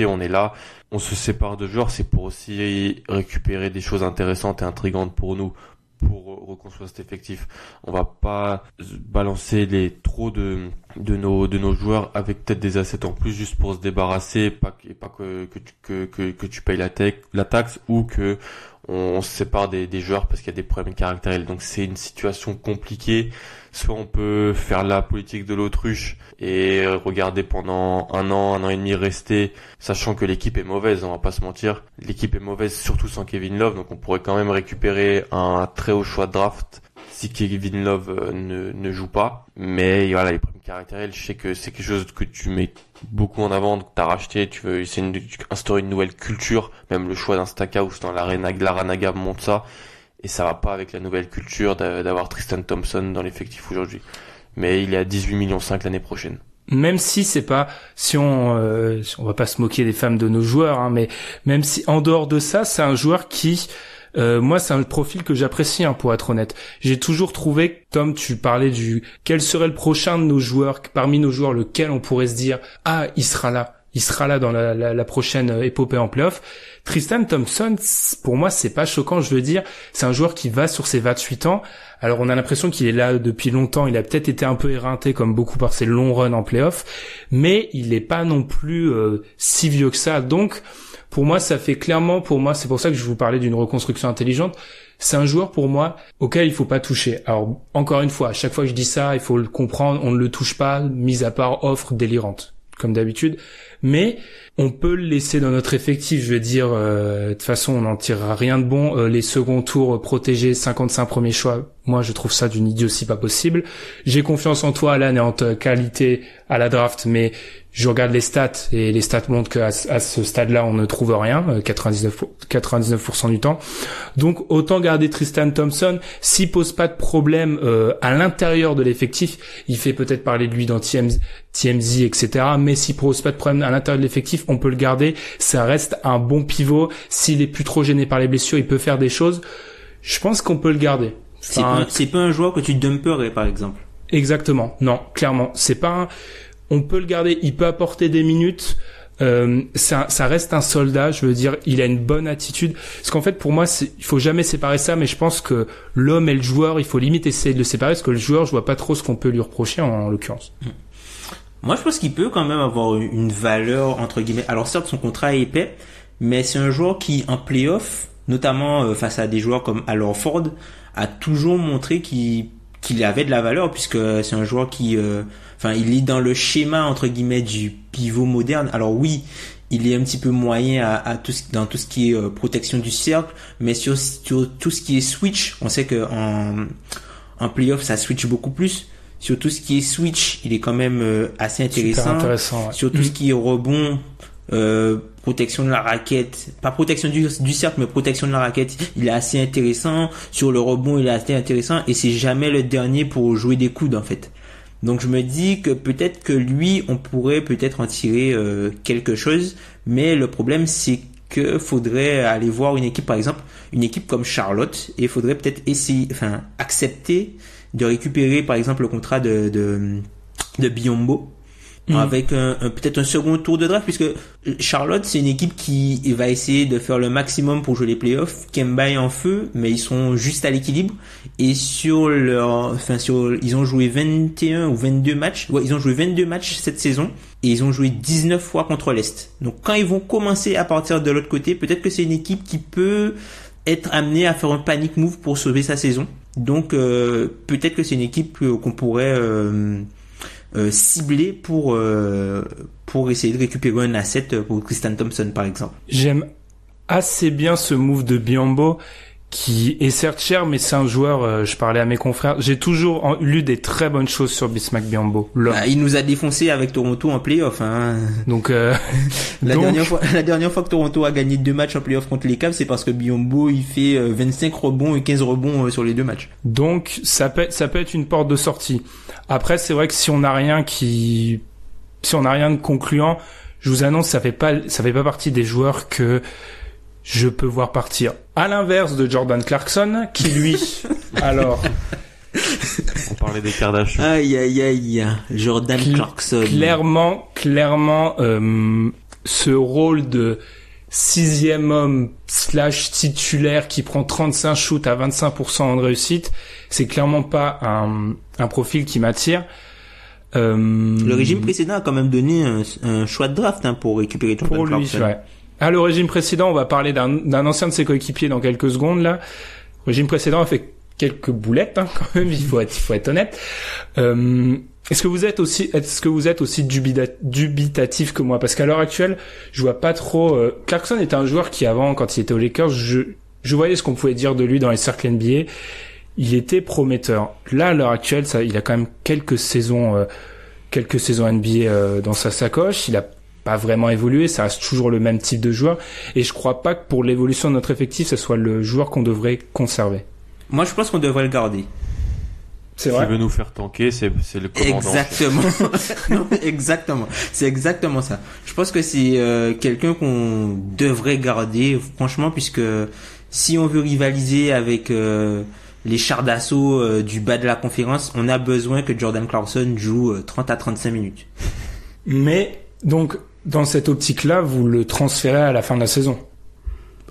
on est là, on se sépare de joueurs. C'est pour aussi récupérer des choses intéressantes et intrigantes pour nous, pour reconstruire cet effectif. On va pas balancer trop de nos joueurs avec peut-être des assets en plus juste pour se débarrasser, pas que tu payes la taxe ou que on se sépare des joueurs parce qu'il y a des problèmes caractériels. Donc c'est une situation compliquée. Soit on peut faire la politique de l'autruche et regarder pendant un an et demi rester, sachant que l'équipe est mauvaise, on va pas se mentir. L'équipe est mauvaise surtout sans Kevin Love, donc on pourrait quand même récupérer un très haut choix de draft si Kevin Love ne joue pas. Mais voilà, les problèmes caractériels, je sais que c'est quelque chose que tu mets beaucoup en avant, que t'as racheté, tu veux instaurer une nouvelle culture, même le choix d'un Stackhouse dans l'Aranaga montre ça. Et ça va pas avec la nouvelle culture d'avoir Tristan Thompson dans l'effectif aujourd'hui. Mais il est à 18,5 millions l'année prochaine. Même si c'est pas, on va pas se moquer des femmes de nos joueurs, mais même si en dehors de ça, c'est un joueur qui, moi, c'est un profil que j'apprécie, pour être honnête. J'ai toujours trouvé, Tom, tu parlais quel serait le prochain de nos joueurs, parmi nos joueurs, lequel on pourrait se dire, il sera là dans la prochaine épopée en playoff. Tristan Thompson, pour moi, c'est pas choquant, je veux dire, c'est un joueur qui va sur ses 28 ans. Alors, on a l'impression qu'il est là depuis longtemps, il a peut-être été un peu éreinté comme beaucoup par ses longs runs en playoff, mais il est pas non plus si vieux que ça. Donc, pour moi, ça fait clairement, c'est pour ça que je vous parlais d'une reconstruction intelligente. C'est un joueur, pour moi, auquel il faut pas toucher. Alors, encore une fois, à chaque fois que je dis ça, il faut le comprendre, on ne le touche pas, mis à part offre délirante, comme d'habitude. Mais on peut le laisser dans notre effectif, je veux dire, de toute façon, on n'en tirera rien de bon. Les seconds tours protégés, 55 premiers choix, moi, je trouve ça d'une idiotie pas possible. J'ai confiance en toi, Alan, et en ta qualité à la draft, mais je regarde les stats, et les stats montrent qu'à ce stade-là, on ne trouve rien, 99% du temps. Donc, autant garder Tristan Thompson. S'il pose pas de problème à l'intérieur de l'effectif, il fait peut-être parler de lui dans TMZ, etc. Mais s'il pose pas de problème à l'intérieur de l'effectif, on peut le garder. Ça reste un bon pivot. S'il est plus trop gêné par les blessures, il peut faire des choses. Je pense qu'on peut le garder. C'est pas un joueur que tu dumperais, par exemple. Exactement. Non, clairement. On peut le garder, il peut apporter des minutes, ça reste un soldat, je veux dire, il a une bonne attitude. Parce qu'en fait, pour moi, il faut jamais séparer ça, mais je pense que l'homme et le joueur, il faut limite essayer de le séparer, parce que le joueur, je vois pas trop ce qu'on peut lui reprocher en l'occurrence. Moi, je pense qu'il peut quand même avoir une valeur, entre guillemets. Alors certes, son contrat est épais, mais c'est un joueur qui, en play-off, notamment face à des joueurs comme Al Horford, a toujours montré qu'il avait de la valeur, puisque c'est un joueur qui il est dans le schéma, entre guillemets, du pivot moderne. Alors oui, il est un petit peu moyen dans tout ce qui est protection du cercle, mais sur tout ce qui est switch, on sait que en playoff ça switch beaucoup plus. Sur tout ce qui est switch, il est quand même assez intéressant. Super intéressant, ouais. Sur tout ce qui est rebond, protection de la raquette, pas protection du cercle, mais protection de la raquette, il est assez intéressant. Sur le rebond, il est assez intéressant, et c'est jamais le dernier pour jouer des coudes en fait. Donc je me dis que peut-être que lui, on pourrait peut-être en tirer quelque chose, mais le problème c'est que faudrait aller voir une équipe, par exemple une équipe comme Charlotte, et faudrait peut-être accepter de récupérer par exemple le contrat de Biyombo, avec peut-être un second tour de draft, puisque Charlotte c'est une équipe qui va essayer de faire le maximum pour jouer les playoffs. Kemba est en feu, mais ils sont juste à l'équilibre, et ils ont joué 21 ou 22 matchs. Ouais, ils ont joué 22 matchs cette saison, et ils ont joué 19 fois contre l'Est. Donc quand ils vont commencer à partir de l'autre côté, peut-être que c'est une équipe qui peut être amenée à faire un panic move pour sauver sa saison. Donc peut-être que c'est une équipe qu'on pourrait cibler pour essayer de récupérer un asset pour Tristan Thompson par exemple. J'aime assez bien ce move de Biyombo, qui est certes cher, mais c'est un joueur, je parlais à mes confrères, j'ai toujours lu des très bonnes choses sur Bismack Biyombo. Il nous a défoncé avec Toronto en playoff, hein. Donc, la dernière fois que Toronto a gagné 2 matchs en playoff contre les Cavs, c'est parce que Biyombo, il fait 25 rebonds et 15 rebonds sur les 2 matchs. Donc, ça peut être une porte de sortie. Après, c'est vrai que si on n'a rien de concluant, je vous annonce, ça fait pas partie des joueurs que je peux voir partir. À l'inverse de Jordan Clarkson, qui lui, alors... On parlait des Kardashians. Aïe. Jordan Clarkson. Clairement, ce rôle de 6e homme / titulaire qui prend 35 shoots à 25% de réussite, c'est clairement pas un profil qui m'attire. Le régime précédent a quand même donné un choix de draft pour récupérer Jordan Clarkson. Ouais. Le régime précédent, on va parler d'un ancien de ses coéquipiers dans quelques secondes là. Le régime précédent a fait quelques boulettes quand même, il faut être honnête. Est-ce que vous êtes aussi dubitatif que moi, parce qu'à l'heure actuelle, je vois pas trop Clarkson était un joueur qui avant, quand il était aux Lakers, je voyais ce qu'on pouvait dire de lui dans les cercles NBA. Il était prometteur. Là, à l'heure actuelle, il a quand même quelques saisons NBA dans sa sacoche. Il a pas vraiment évolué, ça reste toujours le même type de joueur, et je crois pas que pour l'évolution de notre effectif, ce soit le joueur qu'on devrait conserver. Moi, je pense qu'on devrait le garder. C'est vrai. S'il veut nous faire tanker, c'est le commandant. Exactement. Non, exactement. C'est exactement ça. Je pense que c'est quelqu'un qu'on devrait garder, franchement, puisque si on veut rivaliser avec les chars d'assaut du bas de la conférence, on a besoin que Jordan Clarkson joue 30 à 35 minutes. Mais, donc, dans cette optique-là, vous le transférez à la fin de la saison.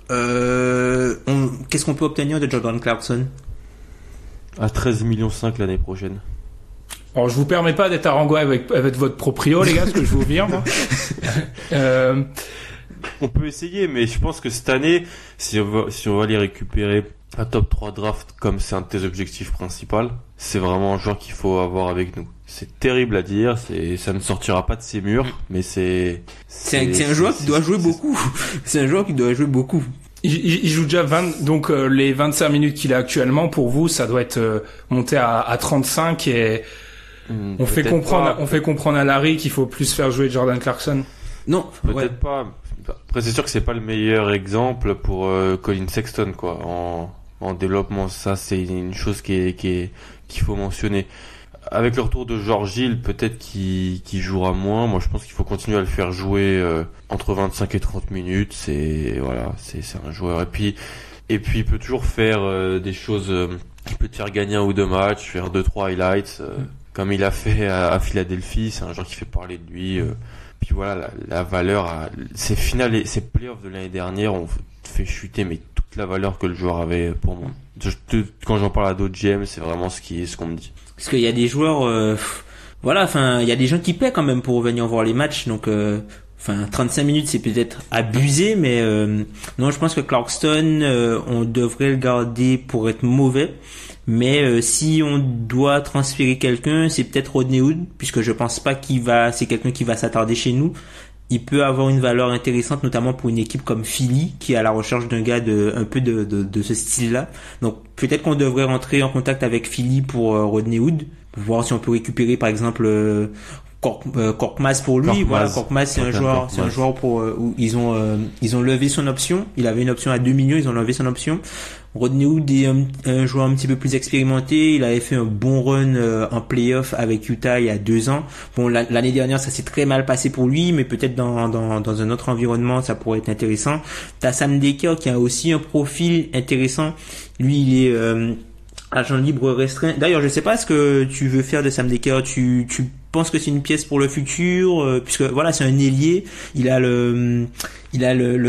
Qu'est-ce qu'on peut obtenir de Jordan Clarkson? À 13,5 millions l'année prochaine. Alors, je vous permets pas d'être arrogant avec votre proprio, les gars, parce que je vous vire, moi. On peut essayer, mais je pense que cette année, si on va aller récupérer un top 3 draft comme c'est un de tes objectifs principaux, c'est vraiment un joueur qu'il faut avoir avec nous. C'est terrible à dire, ça ne sortira pas de ses murs, mais c'est un joueur qui doit jouer beaucoup. C'est un joueur qui doit jouer beaucoup. Il joue déjà donc les 25 minutes qu'il a actuellement, pour vous, ça doit être monté à 35, et on fait comprendre à Larry qu'il faut plus faire jouer Jordan Clarkson. Non, peut-être pas. Après, c'est sûr que c'est pas le meilleur exemple pour Colin Sexton, quoi. En développement, ça c'est une chose qu'il faut mentionner. Avec le retour de George Hill, peut-être qu'il jouera moins. Moi, je pense qu'il faut continuer à le faire jouer entre 25 et 30 minutes. C'est un joueur. Et puis il peut toujours faire des choses. Il peut te faire gagner 1 ou 2 matchs, faire 2-3 highlights, comme il a fait à Philadelphie. C'est un joueur qui fait parler de lui. Puis voilà, la valeur, ces finales, ces playoffs de l'année dernière ont fait chuter, mais toute la valeur que le joueur avait pour moi. Quand j'en parle à d'autres GM, c'est vraiment ce qu'on me dit. Parce qu'il y a des joueurs, il y a des gens qui paient quand même pour venir voir les matchs, donc 35 minutes c'est peut-être abusé, mais non, je pense que Clarkson, on devrait le garder pour être mauvais. Mais si on doit transférer quelqu'un, c'est peut-être Rodney Hood, puisque je pense pas c'est quelqu'un qui va s'attarder chez nous. il peut avoir une valeur intéressante, notamment pour une équipe comme Philly, qui est à la recherche d'un gars un peu de ce style-là. Donc, peut-être qu'on devrait rentrer en contact avec Philly pour Rodney Hood, pour voir si on peut récupérer, par exemple, Korkmaz pour lui. Voilà, Korkmaz, c'est un joueur pour, où ils ont levé son option. Il avait une option à 2 millions, ils ont levé son option. Rodney Hood est un joueur un petit peu plus expérimenté. Il avait fait un bon run en playoff avec Utah il y a 2 ans. Bon, l'année dernière, ça s'est très mal passé pour lui, mais peut-être dans un autre environnement, ça pourrait être intéressant. T'as Sam Dekker qui a aussi un profil intéressant. Lui, il est agent libre restreint. D'ailleurs, je sais pas ce que tu veux faire de Sam Dekker. Tu penses que c'est une pièce pour le futur, puisque voilà, c'est un ailier. Il a le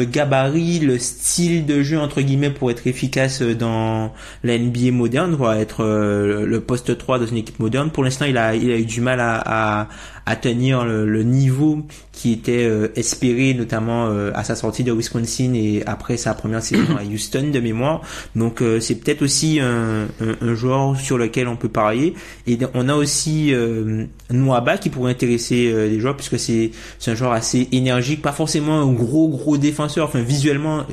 gabarit, le style de jeu entre guillemets pour être efficace dans la NBA moderne, pour être le poste 3 dans une équipe moderne. Pour l'instant, il a eu du mal à tenir le niveau qui était espéré, notamment à sa sortie de Wisconsin et après sa première saison à Houston de mémoire. Donc c'est peut-être aussi un joueur sur lequel on peut parier. Et on a aussi Nwaba qui pourrait intéresser les joueurs, puisque c'est un joueur assez énergique, pas forcément un gros défenseur. Enfin, visuellement,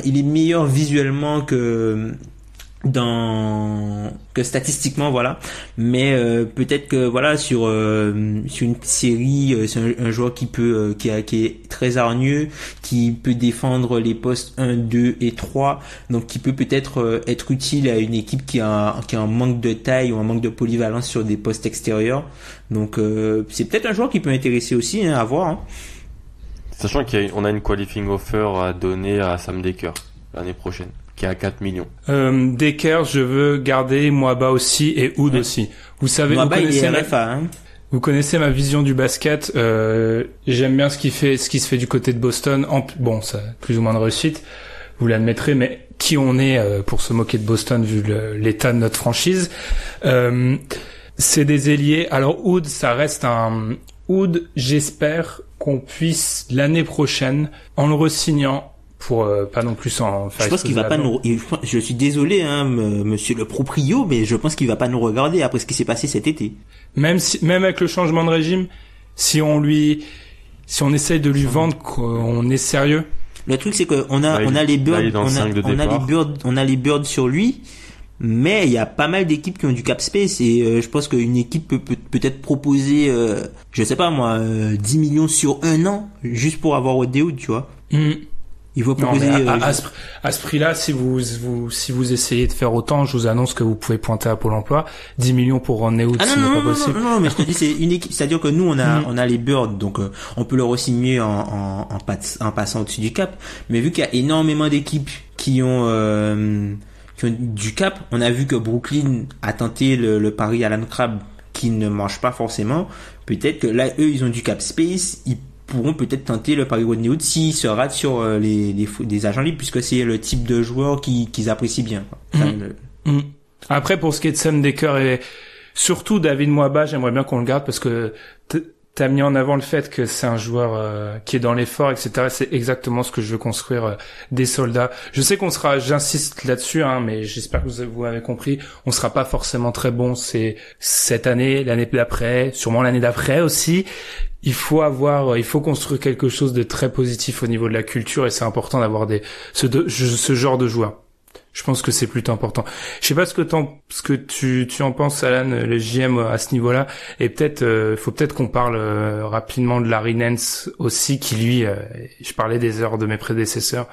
il est meilleur visuellement que statistiquement, voilà. Mais peut-être que voilà, sur une série, c'est un joueur qui est très hargneux, qui peut défendre les postes 1, 2 et 3, donc qui peut peut-être être utile à une équipe qui a un manque de taille ou un manque de polyvalence sur des postes extérieurs. Donc c'est peut-être un joueur qui peut intéresser aussi, à voir, hein. Sachant qu'on a une qualifying offer à donner à Sam Dekker l'année prochaine, qui est à 4 millions. Dekker, je veux garder Nwaba aussi et Hood aussi. Vous savez, Nwaba, il est RFA, hein. Vous connaissez ma vision du basket. J'aime bien ce qui se fait du côté de Boston. Bon, ça a plus ou moins de réussite, vous l'admettrez, mais qui on est pour se moquer de Boston vu l'état de notre franchise. C'est des ailiers. Alors Hood, ça reste un Hood. J'espère qu'on puisse l'année prochaine, en le re-signant, pour pas non plus en faire. Je pense qu'il va pas nous. Je suis désolé, hein, monsieur le proprio, mais je pense qu'il va pas nous regarder après ce qui s'est passé cet été. Même avec le changement de régime, si on essaye de lui vendre qu'on est sérieux. Le truc, c'est que on a les birds, on a les birds sur lui. Mais il y a pas mal d'équipes qui ont du cap space et je pense qu'une équipe peut-être proposer, je sais pas moi, 10 millions sur 1 an juste pour avoir Rodney Hood, tu vois. Il faut proposer. Non, à ce prix-là, si vous essayez de faire autant, je vous annonce que vous pouvez pointer à Pôle Emploi. 10 millions pour Rodney Hood, ce n'est pas possible. Non, mais je te dis, c'est une équipe. C'est-à-dire que nous, on a les birds, donc on peut le re-signer en passant au-dessus du cap. Mais vu qu'il y a énormément d'équipes qui ont du cap, on a vu que Brooklyn a tenté le pari Alan Crabb qui ne marche pas forcément. Peut-être que là, eux, ils ont du cap space, ils pourront peut-être tenter le pari Rodney Hood s'ils se ratent sur des agents libres, puisque c'est le type de joueur qu'ils apprécient bien, quoi. Après, pour ce qui est de Sam Dekker et surtout David Nwaba, j'aimerais bien qu'on le garde parce que t'as mis en avant le fait que c'est un joueur qui est dans l'effort, etc. C'est exactement ce que je veux construire, des soldats. Je sais j'insiste là-dessus, hein, mais j'espère que vous avez compris, on sera pas forcément très bon cette année, l'année d'après, sûrement l'année d'après aussi. Il faut construire quelque chose de très positif au niveau de la culture et c'est important d'avoir ce genre de joueurs. Je pense que c'est plutôt important. Je sais pas ce que tu en penses, Alan, le JM à ce niveau-là. Et faut peut-être qu'on parle rapidement de Larry Nance aussi, qui lui, je parlais des heures de mes prédécesseurs,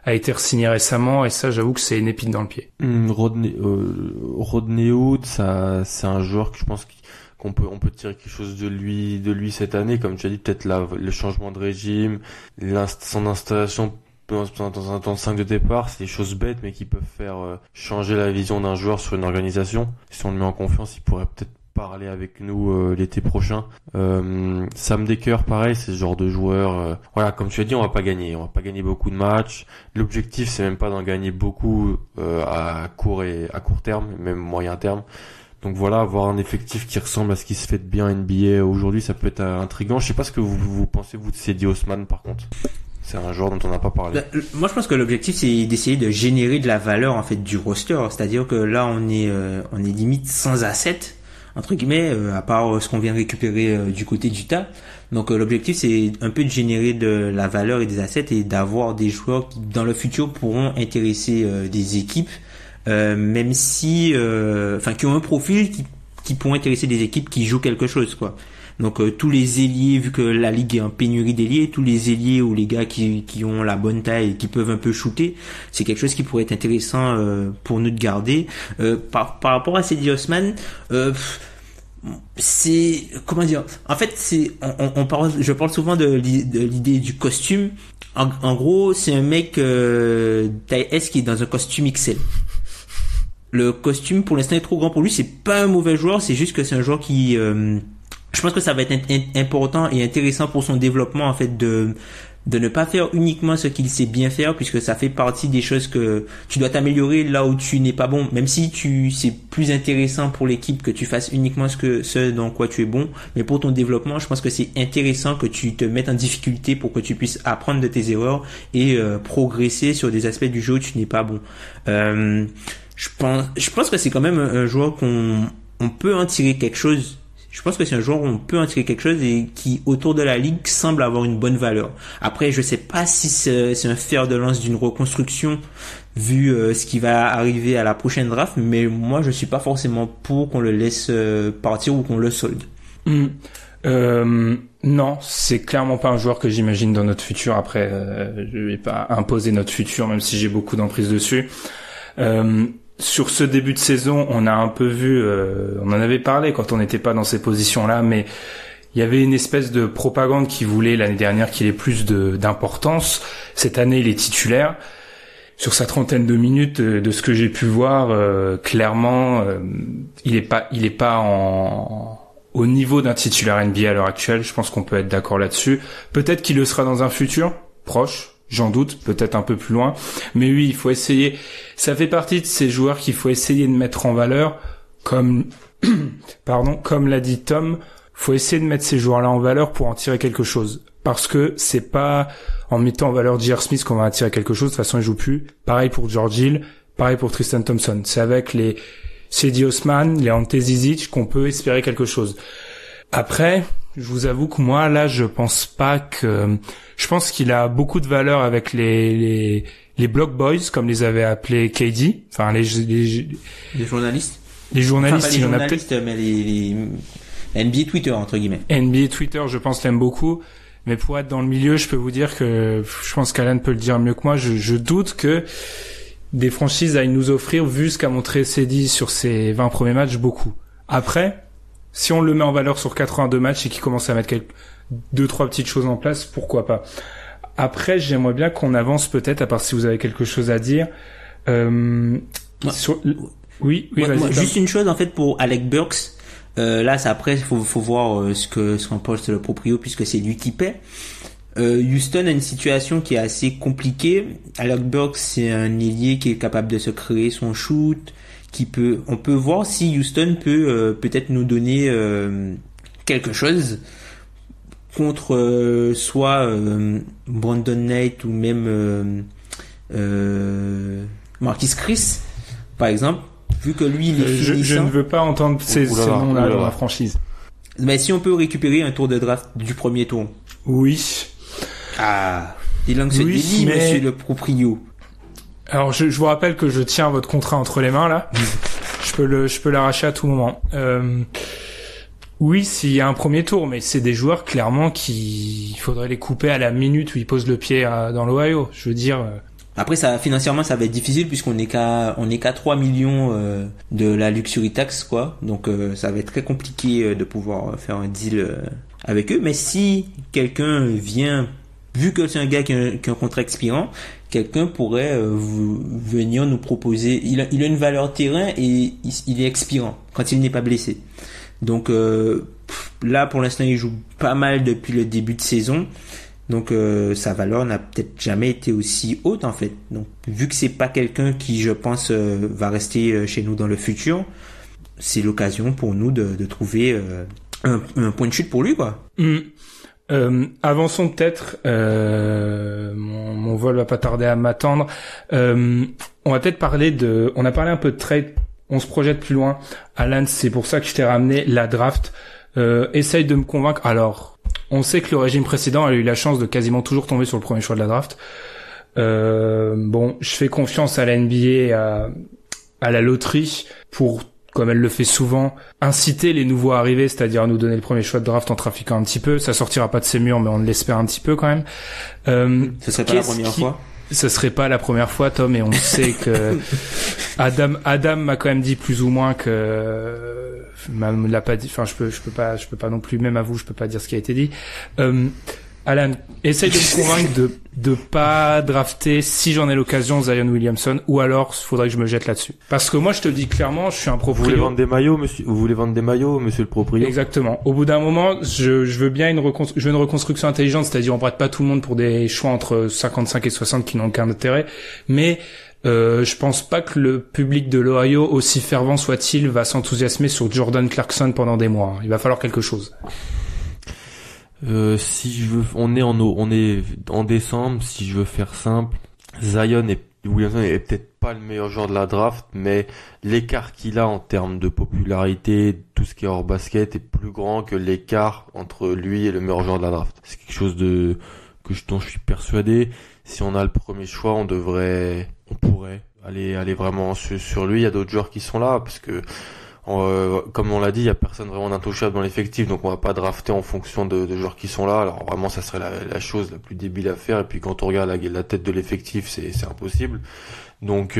a été re-signé récemment. Et ça, j'avoue que c'est une épine dans le pied. Rodney Hood, ça, c'est un joueur que je pense on peut tirer quelque chose de lui cette année, comme tu as dit, peut-être le changement de régime, son installation dans un 5 de départ, c'est des choses bêtes mais qui peuvent faire changer la vision d'un joueur sur une organisation. Si on le met en confiance, il pourrait peut-être parler avec nous l'été prochain. Sam Dekker, pareil, c'est ce genre de joueur. Voilà, comme tu as dit, on va pas gagner beaucoup de matchs. L'objectif, c'est même pas d'en gagner beaucoup à court terme, même moyen terme. Donc voilà, avoir un effectif qui ressemble à ce qui se fait de bien NBA aujourd'hui, ça peut être intriguant. Je sais pas ce que vous pensez, vous, de Cedi Osman, par contre. C'est un joueur dont on n'a pas parlé. Moi, je pense que l'objectif, c'est d'essayer de générer de la valeur, en fait, du roster. C'est-à-dire que là, on est limite sans asset. entre guillemets, à part ce qu'on vient récupérer du côté d'Utah. Donc l'objectif c'est un peu de générer de la valeur et des assets et d'avoir des joueurs qui dans le futur pourront intéresser des équipes, même si, qui ont un profil qui pourront intéresser des équipes qui jouent quelque chose, quoi. Donc tous les ailiers, vu que la ligue est en pénurie d'ailiers, tous les ailiers ou les gars qui ont la bonne taille et qui peuvent un peu shooter, c'est quelque chose qui pourrait être intéressant pour nous de garder. Par rapport à Cedi Osman, c'est comment dire, en fait je parle souvent de l'idée du costume. En gros, c'est un mec taille S qui est dans un costume XL. Le costume pour l'instant est trop grand pour lui, c'est pas un mauvais joueur, c'est juste que c'est un joueur qui je pense que ça va être important et intéressant pour son développement, en fait, de ne pas faire uniquement ce qu'il sait bien faire, puisque ça fait partie des choses que tu dois t'améliorer là où tu n'es pas bon. Même si c'est plus intéressant pour l'équipe que tu fasses uniquement ce dans quoi tu es bon. Mais pour ton développement, je pense que c'est intéressant que tu te mettes en difficulté pour que tu puisses apprendre de tes erreurs et progresser sur des aspects du jeu où tu n'es pas bon. Je pense que c'est quand même un joueur on peut en tirer quelque chose. Je pense que c'est un joueur où on peut en tirer quelque chose et qui, autour de la ligue, semble avoir une bonne valeur. Après, je sais pas si c'est un fer de lance d'une reconstruction, vu ce qui va arriver à la prochaine draft, mais moi, je suis pas forcément pour qu'on le laisse partir ou qu'on le solde. Non, c'est clairement pas un joueur que j'imagine dans notre futur. Après, je vais pas imposer notre futur, même si j'ai beaucoup d'emprise dessus. Sur ce début de saison, on a un peu vu, on en avait parlé quand on n'était pas dans ces positions-là, mais il y avait une espèce de propagande qui voulait l'année dernière qu'il ait plus d'importance. Cette année, il est titulaire. Sur sa 30aine de minutes, de ce que j'ai pu voir, clairement, il est pas au niveau d'un titulaire NBA à l'heure actuelle. Je pense qu'on peut être d'accord là-dessus. Peut-être qu'il le sera dans un futur proche. J'en doute, peut-être un peu plus loin. Mais oui, il faut essayer. Ça fait partie de ces joueurs qu'il faut essayer de mettre en valeur. Comme l'a dit Tom, faut essayer de mettre ces joueurs-là en valeur pour en tirer quelque chose. Parce que c'est pas en mettant en valeur J.R. Smith qu'on va en tirer quelque chose. De toute façon, il joue plus. Pareil pour George Hill. Pareil pour Tristan Thompson. C'est avec les Cedi Osman, les Ante Zizic qu'on peut espérer quelque chose. Après, je vous avoue que moi, là, je pense qu'il a beaucoup de valeur avec les block boys, comme les avait appelés KD. Enfin, les journalistes. Les journalistes, enfin, pas les journalistes, mais les NBA Twitter, entre guillemets. NBA Twitter, je pense, l'aime beaucoup. Mais pour être dans le milieu, je peux vous dire que, je pense qu'Alan peut le dire mieux que moi, je doute que des franchises aillent nous offrir, vu ce qu'a montré Cedi sur ses 20 premiers matchs, beaucoup. Après, si on le met en valeur sur 82 matchs et qu'il commence à mettre 2-3 petites choses en place, pourquoi pas. Après, j'aimerais bien qu'on avance peut-être, à part si vous avez quelque chose à dire. Oui, vas-y. Juste une chose, en fait, pour Alec Burks. Là, c'est après, faut voir ce qu'en pense le proprio, puisque c'est lui qui paie. Houston a une situation qui est assez compliquée. Alec Burks, c'est un ailier qui est capable de se créer son shoot, on peut voir si Houston peut peut-être nous donner quelque chose contre soit Brandon Knight ou même Marquise Chris, par exemple, vu que lui il est finissant. Je ne veux pas entendre ces noms-là dans la franchise. Mais si on peut récupérer un tour de draft du premier tour. Oui. Ah, des langues se délient, monsieur le proprio. Alors je vous rappelle que je tiens votre contrat entre les mains là. Je peux l'arracher à tout moment. Oui, s'il y a un premier tour, mais c'est des joueurs clairement il faudrait les couper à la minute où ils posent le pied dans l'Ohio. Je veux dire. Après ça, financièrement, ça va être difficile puisqu'on est qu'à 3 millions de la luxury tax, quoi. Donc ça va être très compliqué de pouvoir faire un deal avec eux. Mais si quelqu'un vient, vu que c'est un gars qui a un contrat expirant, quelqu'un pourrait venir nous proposer. Il a une valeur terrain et il est expirant quand il n'est pas blessé. Donc là, pour l'instant, il joue pas mal depuis le début de saison. Donc sa valeur n'a peut-être jamais été aussi haute en fait. Donc vu que c'est pas quelqu'un qui, je pense, va rester chez nous dans le futur, c'est l'occasion pour nous de trouver un point de chute pour lui, quoi. Avançons peut-être. Mon vol va pas tarder à m'attendre. On va peut-être parler on a parlé un peu de trade. on se projette plus loin. Alan, c'est pour ça que je t'ai ramené la draft. Essaye de me convaincre. Alors, on sait que le régime précédent a eu la chance de quasiment toujours tomber sur le premier choix de la draft. Bon, je fais confiance à la NBA, à la loterie pour, comme elle le fait souvent, inciter les nouveaux arrivés, c'est-à-dire nous donner le premier choix de draft en trafiquant un petit peu. Ça sortira pas de ses murs, mais on l'espère un petit peu quand même. Ce serait pas la première fois. Ce serait pas la première fois, Tom, et on sait que Adam m'a quand même dit plus ou moins que me l'a pas dit. Enfin, je peux pas non plus, même à vous, je peux pas dire ce qui a été dit. Alan, essaye de me convaincre de pas drafter, si j'en ai l'occasion, Zion Williamson, ou alors faudrait que je me jette là-dessus. Parce que moi, je te le dis clairement, je suis un proprio. Vous voulez vendre des maillots, monsieur le proprio? Exactement. Au bout d'un moment, je veux bien une reconstruction intelligente, c'est-à-dire on prête pas tout le monde pour des choix entre 55 et 60 qui n'ont aucun intérêt, mais je pense pas que le public de l'Ohio, aussi fervent soit-il, va s'enthousiasmer sur Jordan Clarkson pendant des mois. Il va falloir quelque chose. On est en décembre, si je veux faire simple, Zion et Williamson est peut-être pas le meilleur joueur de la draft, mais l'écart qu'il a en termes de popularité, tout ce qui est hors basket, est plus grand que l'écart entre lui et le meilleur joueur de la draft. C'est quelque chose dont je suis persuadé. Si on a le premier choix, on pourrait aller vraiment sur lui. Il y a d'autres joueurs qui sont là, parce que comme on l'a dit, il y a personne vraiment d'intouchable dans l'effectif, donc on va pas drafter en fonction de joueurs qui sont là. Alors vraiment, ça serait la chose la plus débile à faire. Et puis quand on regarde la tête de l'effectif, c'est impossible. Donc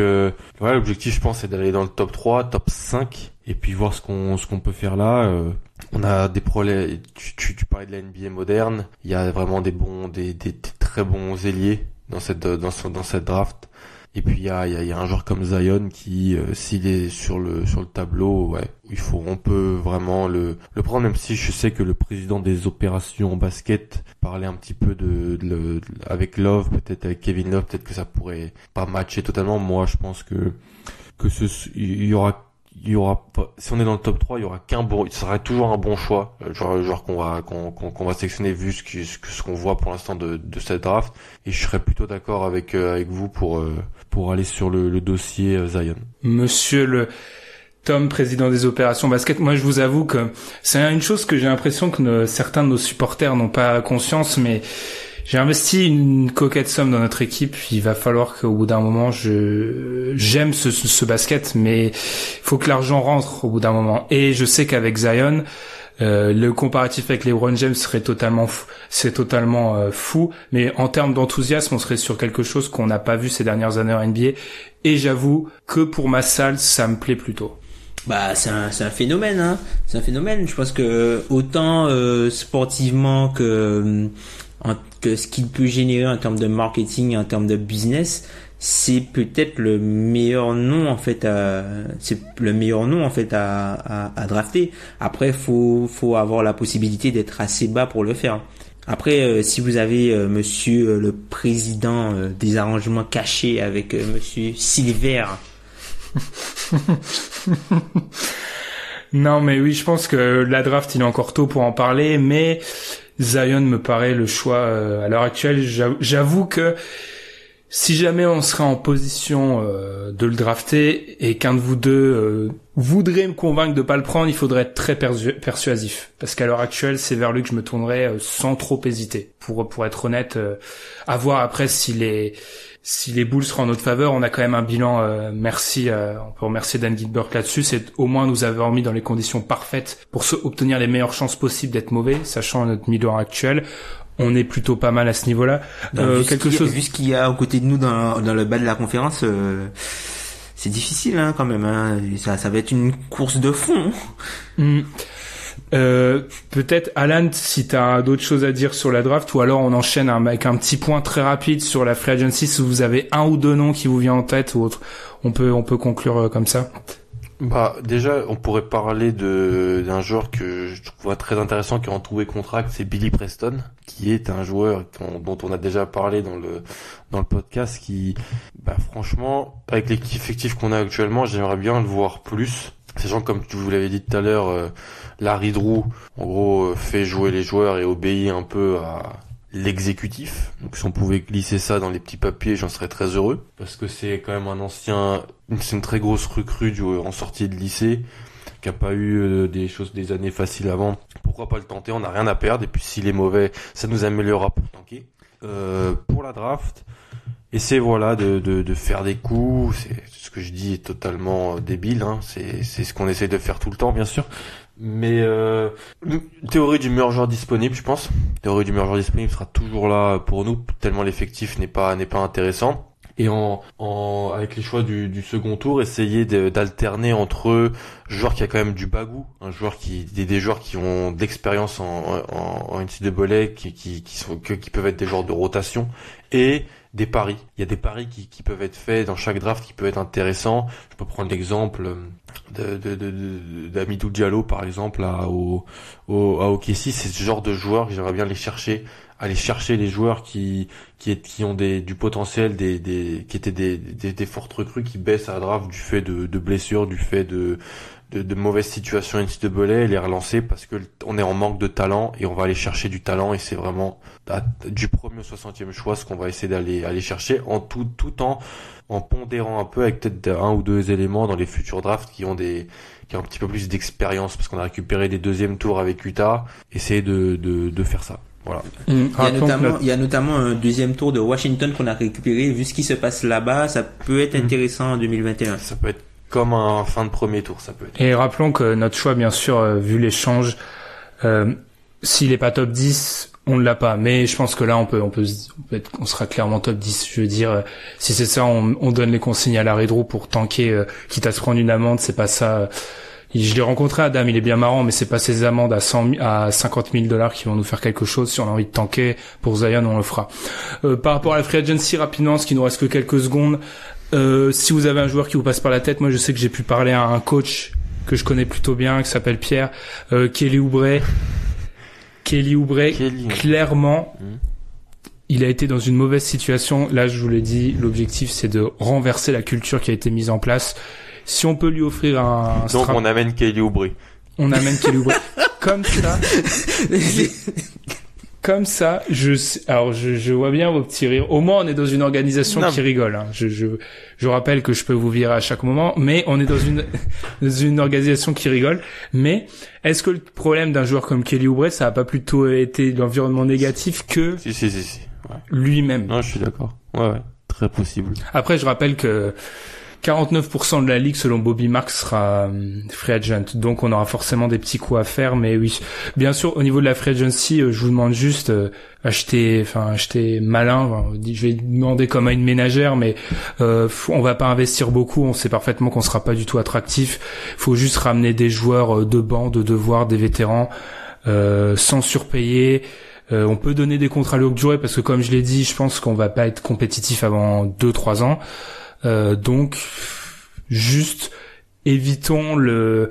voilà, l'objectif, je pense, c'est d'aller dans le top 3, top 5, et puis voir ce qu'on peut faire là. On a des problèmes. Tu parlais de la NBA moderne. Il y a vraiment des très bons ailiers dans cette draft. Et puis il y a un joueur comme Zion qui, s'il est sur le tableau, ouais, on peut vraiment le prendre, même si je sais que le président des opérations basket parlait un petit peu avec Love, peut-être avec Kevin Love, peut-être que ça pourrait pas matcher totalement. Moi, je pense que il y aura pas, si on est dans le top 3, il y aura ce sera toujours un bon choix, genre qu'on va sélectionner vu ce qu'on voit pour l'instant de cette draft, et je serais plutôt d'accord avec vous pour aller sur le dossier Zion. Monsieur le Tom, président des opérations basket, moi je vous avoue que c'est une chose que j'ai l'impression que certains de nos supporters n'ont pas conscience, mais j'ai investi une coquette somme dans notre équipe. Il va falloir qu'au bout d'un moment, j'aime ce basket, mais il faut que l'argent rentre au bout d'un moment. Et je sais qu'avec Zion, le comparatif avec LeBron James serait totalement fou. Mais en termes d'enthousiasme, on serait sur quelque chose qu'on n'a pas vu ces dernières années en NBA. Et j'avoue que pour ma salle, ça me plaît plutôt. Bah, c'est un phénomène, hein. C'est un phénomène. Je pense que autant sportivement que ce qu'il peut générer en termes de marketing, en termes de business, c'est peut-être le meilleur nom en fait à drafter. Après, faut avoir la possibilité d'être assez bas pour le faire. Après, si vous avez monsieur le président des arrangements cachés avec monsieur Silver. Non, mais oui, je pense que la draft, il est encore tôt pour en parler, mais Zion me paraît le choix à l'heure actuelle. J'avoue que si jamais on serait en position de le drafter et qu'un de vous deux voudrait me convaincre de pas le prendre, il faudrait être très persuasif. Parce qu'à l'heure actuelle, c'est vers lui que je me tournerais sans trop hésiter. Pour être honnête, à voir après si les Bulls seront en notre faveur. On a quand même un bilan, on peut remercier Dan Gilbert là-dessus, c'est au moins nous avoir mis dans les conditions parfaites pour obtenir les meilleures chances possibles d'être mauvais, sachant notre bilan actuel. On est plutôt pas mal à ce niveau-là. Vu ce qu'il y a aux côtés de nous dans le bas de la conférence, c'est difficile, hein, quand même, hein. Ça va être une course de fond. Peut-être Alan, si t'as d'autres choses à dire sur la draft, ou alors on enchaîne avec un petit point très rapide sur la free agency, si vous avez un ou deux noms qui vous viennent en tête ou autre, on peut conclure comme ça. Bah déjà, on pourrait parler d'un joueur que je trouve très intéressant qui a retrouvé contract, c'est Billy Preston, qui est un joueur dont on a déjà parlé dans le podcast, qui, bah franchement, avec l'effectif qu'on a actuellement, j'aimerais bien le voir plus. Sachant, comme vous l'avez dit tout à l'heure, Larry Drew, en gros, fait jouer les joueurs et obéit un peu à l'exécutif. Donc si on pouvait glisser ça dans les petits papiers, j'en serais très heureux, parce que c'est quand même c'est une très grosse recrue en sortie de lycée, qui a pas eu des années faciles avant. Pourquoi pas le tenter? On n'a rien à perdre, et puis s'il est mauvais, ça nous améliorera pour tanker. Pour la draft, essayer de faire des coups. C'est ce que je dis est totalement débile, hein. C'est ce qu'on essaie de faire tout le temps, bien sûr. Mais théorie du meilleur joueur disponible, je pense. Théorie du meilleur joueur disponible sera toujours là pour nous, tellement l'effectif n'est pas intéressant. Et avec les choix du second tour, essayer d'alterner entre joueurs qui a quand même du bagou, des joueurs qui ont de l'expérience en NCAA, qui peuvent être des joueurs de rotation, et des paris. Il y a des paris qui peuvent être faits dans chaque draft qui peuvent être intéressants. Je peux prendre l'exemple d'Amidou Diallo, par exemple, à OKC. C'est ce genre de joueurs que j'aimerais bien aller chercher les joueurs qui ont du potentiel, qui étaient des fortes recrues qui baissent à la draft du fait de blessures, du fait de mauvaises situations NCAA, les relancer parce que on est en manque de talent et on va aller chercher du talent, et c'est vraiment du premier au 60e choix ce qu'on va essayer d'aller chercher, tout en pondérant un peu avec peut-être un ou deux éléments dans les futurs drafts qui ont un petit peu plus d'expérience, parce qu'on a récupéré des deuxièmes tours avec Utah. Essayer de faire ça. Voilà. Il y a notamment un deuxième tour de Washington qu'on a récupéré. Vu ce qui se passe là-bas, ça peut être intéressant en 2021. Ça peut être comme un fin de premier tour, ça peut être. Et rappelons que notre choix, bien sûr, vu l'échange, s'il est pas top 10, on ne l'a pas. Mais je pense que là, on sera clairement top 10. Je veux dire, si c'est ça, on donne les consignes à l'arrêt Drew pour tanker, quitte à se prendre une amende. C'est pas ça. Je l'ai rencontré, Adam, il est bien marrant, mais c'est pas ces amendes à 50 000 $ qui vont nous faire quelque chose. Si on a envie de tanker pour Zion, on le fera. Par rapport à la free agency, rapidement, parce qu'il nous reste que quelques secondes, si vous avez un joueur qui vous passe par la tête, moi je sais que j'ai pu parler à un coach que je connais plutôt bien, qui s'appelle Pierre, Kelly Oubre, clairement, il a été dans une mauvaise situation. Là, je vous l'ai dit, l'objectif c'est de renverser la culture qui a été mise en place. Si on peut lui offrir donc on amène Kelly Oubre. Comme ça, je vois bien vos petits rires. Au moins, on est dans une organisation qui rigole, hein. Je rappelle que je peux vous virer à chaque moment, mais on est dans une organisation qui rigole. Mais est-ce que le problème d'un joueur comme Kelly Oubre, ça a pas plutôt été l'environnement négatif que Si. Ouais. Lui-même? Non, je suis d'accord. Ouais, très possible. Après, je rappelle que 49% de la ligue, selon Bobby Marks, sera free agent. Donc, on aura forcément des petits coups à faire. Mais oui, bien sûr, au niveau de la free agency, je vous demande juste acheter malin. Enfin, je vais demander comme à une ménagère, mais on va pas investir beaucoup. On sait parfaitement qu'on sera pas du tout attractif. Faut juste ramener des joueurs de banc, de devoir, des vétérans, sans surpayer. On peut donner des contrats longue durée parce que, comme je l'ai dit, je pense qu'on va pas être compétitif avant 2-3 ans. Donc juste évitons le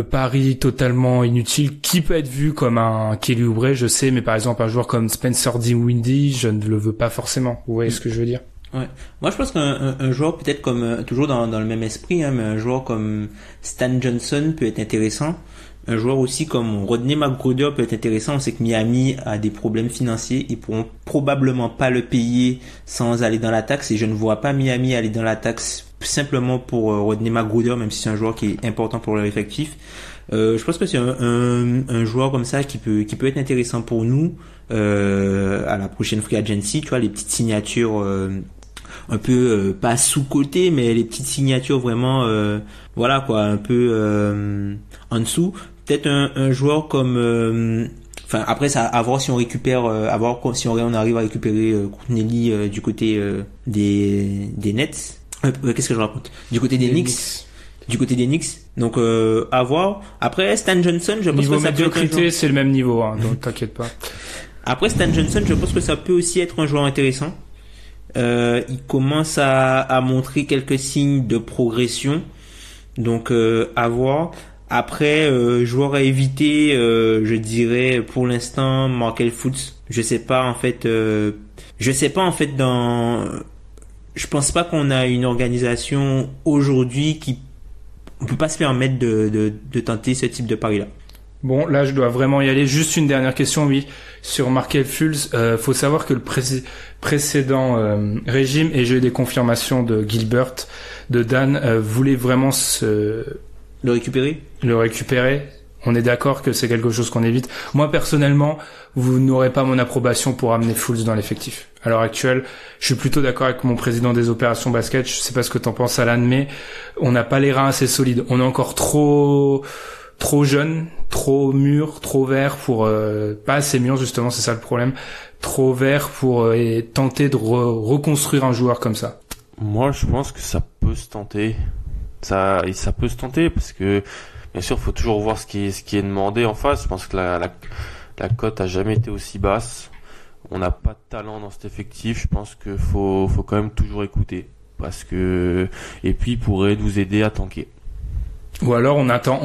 pari totalement inutile qui peut être vu comme un Kelly Oubre, je sais, mais par exemple un joueur comme Spencer Dinwiddie, je ne le veux pas forcément. Vous voyez ce que je veux dire? Ouais. Moi, je pense qu'un joueur peut-être comme toujours dans le même esprit, hein, mais un joueur comme Stan Johnson peut être intéressant. Un joueur aussi comme Rodney McGruder peut être intéressant. On sait que Miami a des problèmes financiers. Ils pourront probablement pas le payer sans aller dans la taxe. Et je ne vois pas Miami aller dans la taxe simplement pour Rodney McGruder, même si c'est un joueur qui est important pour leur effectif. Je pense que c'est un joueur comme ça qui peut être intéressant pour nous à la prochaine free agency. Tu vois, les petites signatures un peu pas sous-côté, mais les petites signatures vraiment voilà quoi, un peu en dessous. Peut-être un joueur comme enfin après ça à voir si on récupère si on arrive à récupérer Courtney du côté des Nets. Qu'est-ce que je raconte? Du côté des Knicks. Du côté des Knicks. Donc à voir. Après Stan Johnson, je pense que ça peut être c'est le même niveau, hein, donc t'inquiète pas. Après Stan Johnson, je pense que ça peut aussi être un joueur intéressant. Il commence à montrer quelques signes de progression. Donc à voir. Après joueur à éviter, je dirais pour l'instant Markel Fultz. Je sais pas en fait je pense pas qu'on a une organisation aujourd'hui qui on peut pas se permettre de tenter ce type de pari là. Bon, là, je dois vraiment y aller. Juste une dernière question, oui, sur Markelle Fultz. Faut savoir que le précédent régime, et j'ai eu des confirmations de Gilbert, de Dan, voulait vraiment Le récupérer. On est d'accord que c'est quelque chose qu'on évite. Moi, personnellement, vous n'aurez pas mon approbation pour amener Fultz dans l'effectif. À l'heure actuelle, je suis plutôt d'accord avec mon président des opérations basket. Je sais pas ce que t'en penses, Alan, mais on n'a pas les reins assez solides. On est encore trop jeune, trop mûr, trop vert pour pas assez mûr, justement, c'est ça le problème. Trop vert pour tenter de reconstruire un joueur comme ça. Moi, je pense que ça peut se tenter. Ça peut se tenter parce que bien sûr, faut toujours voir ce qui est demandé en face. Je pense que la cote a jamais été aussi basse. On n'a pas de talent dans cet effectif. Je pense que faut quand même toujours écouter parce que et puis il pourrait nous aider à tanker. Ou alors on attend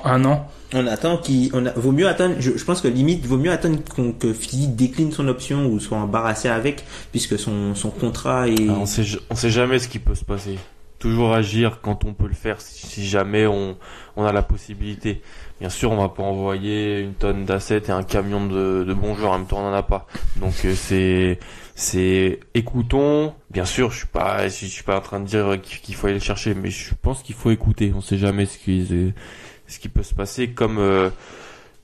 un an. Vaut mieux attendre. Je pense que limite vaut mieux attendre que Philly décline son option ou soit embarrassé avec, puisque son contrat est. On sait jamais ce qui peut se passer. Toujours agir quand on peut le faire si jamais on a la possibilité. Bien sûr, on va pas envoyer une tonne d'assets et un camion de bons joueurs en même temps, on en a pas. Donc c'est écoutons. Bien sûr, je suis pas en train de dire qu'il faut aller le chercher, mais je pense qu'il faut écouter. On sait jamais ce qui peut se passer. Comme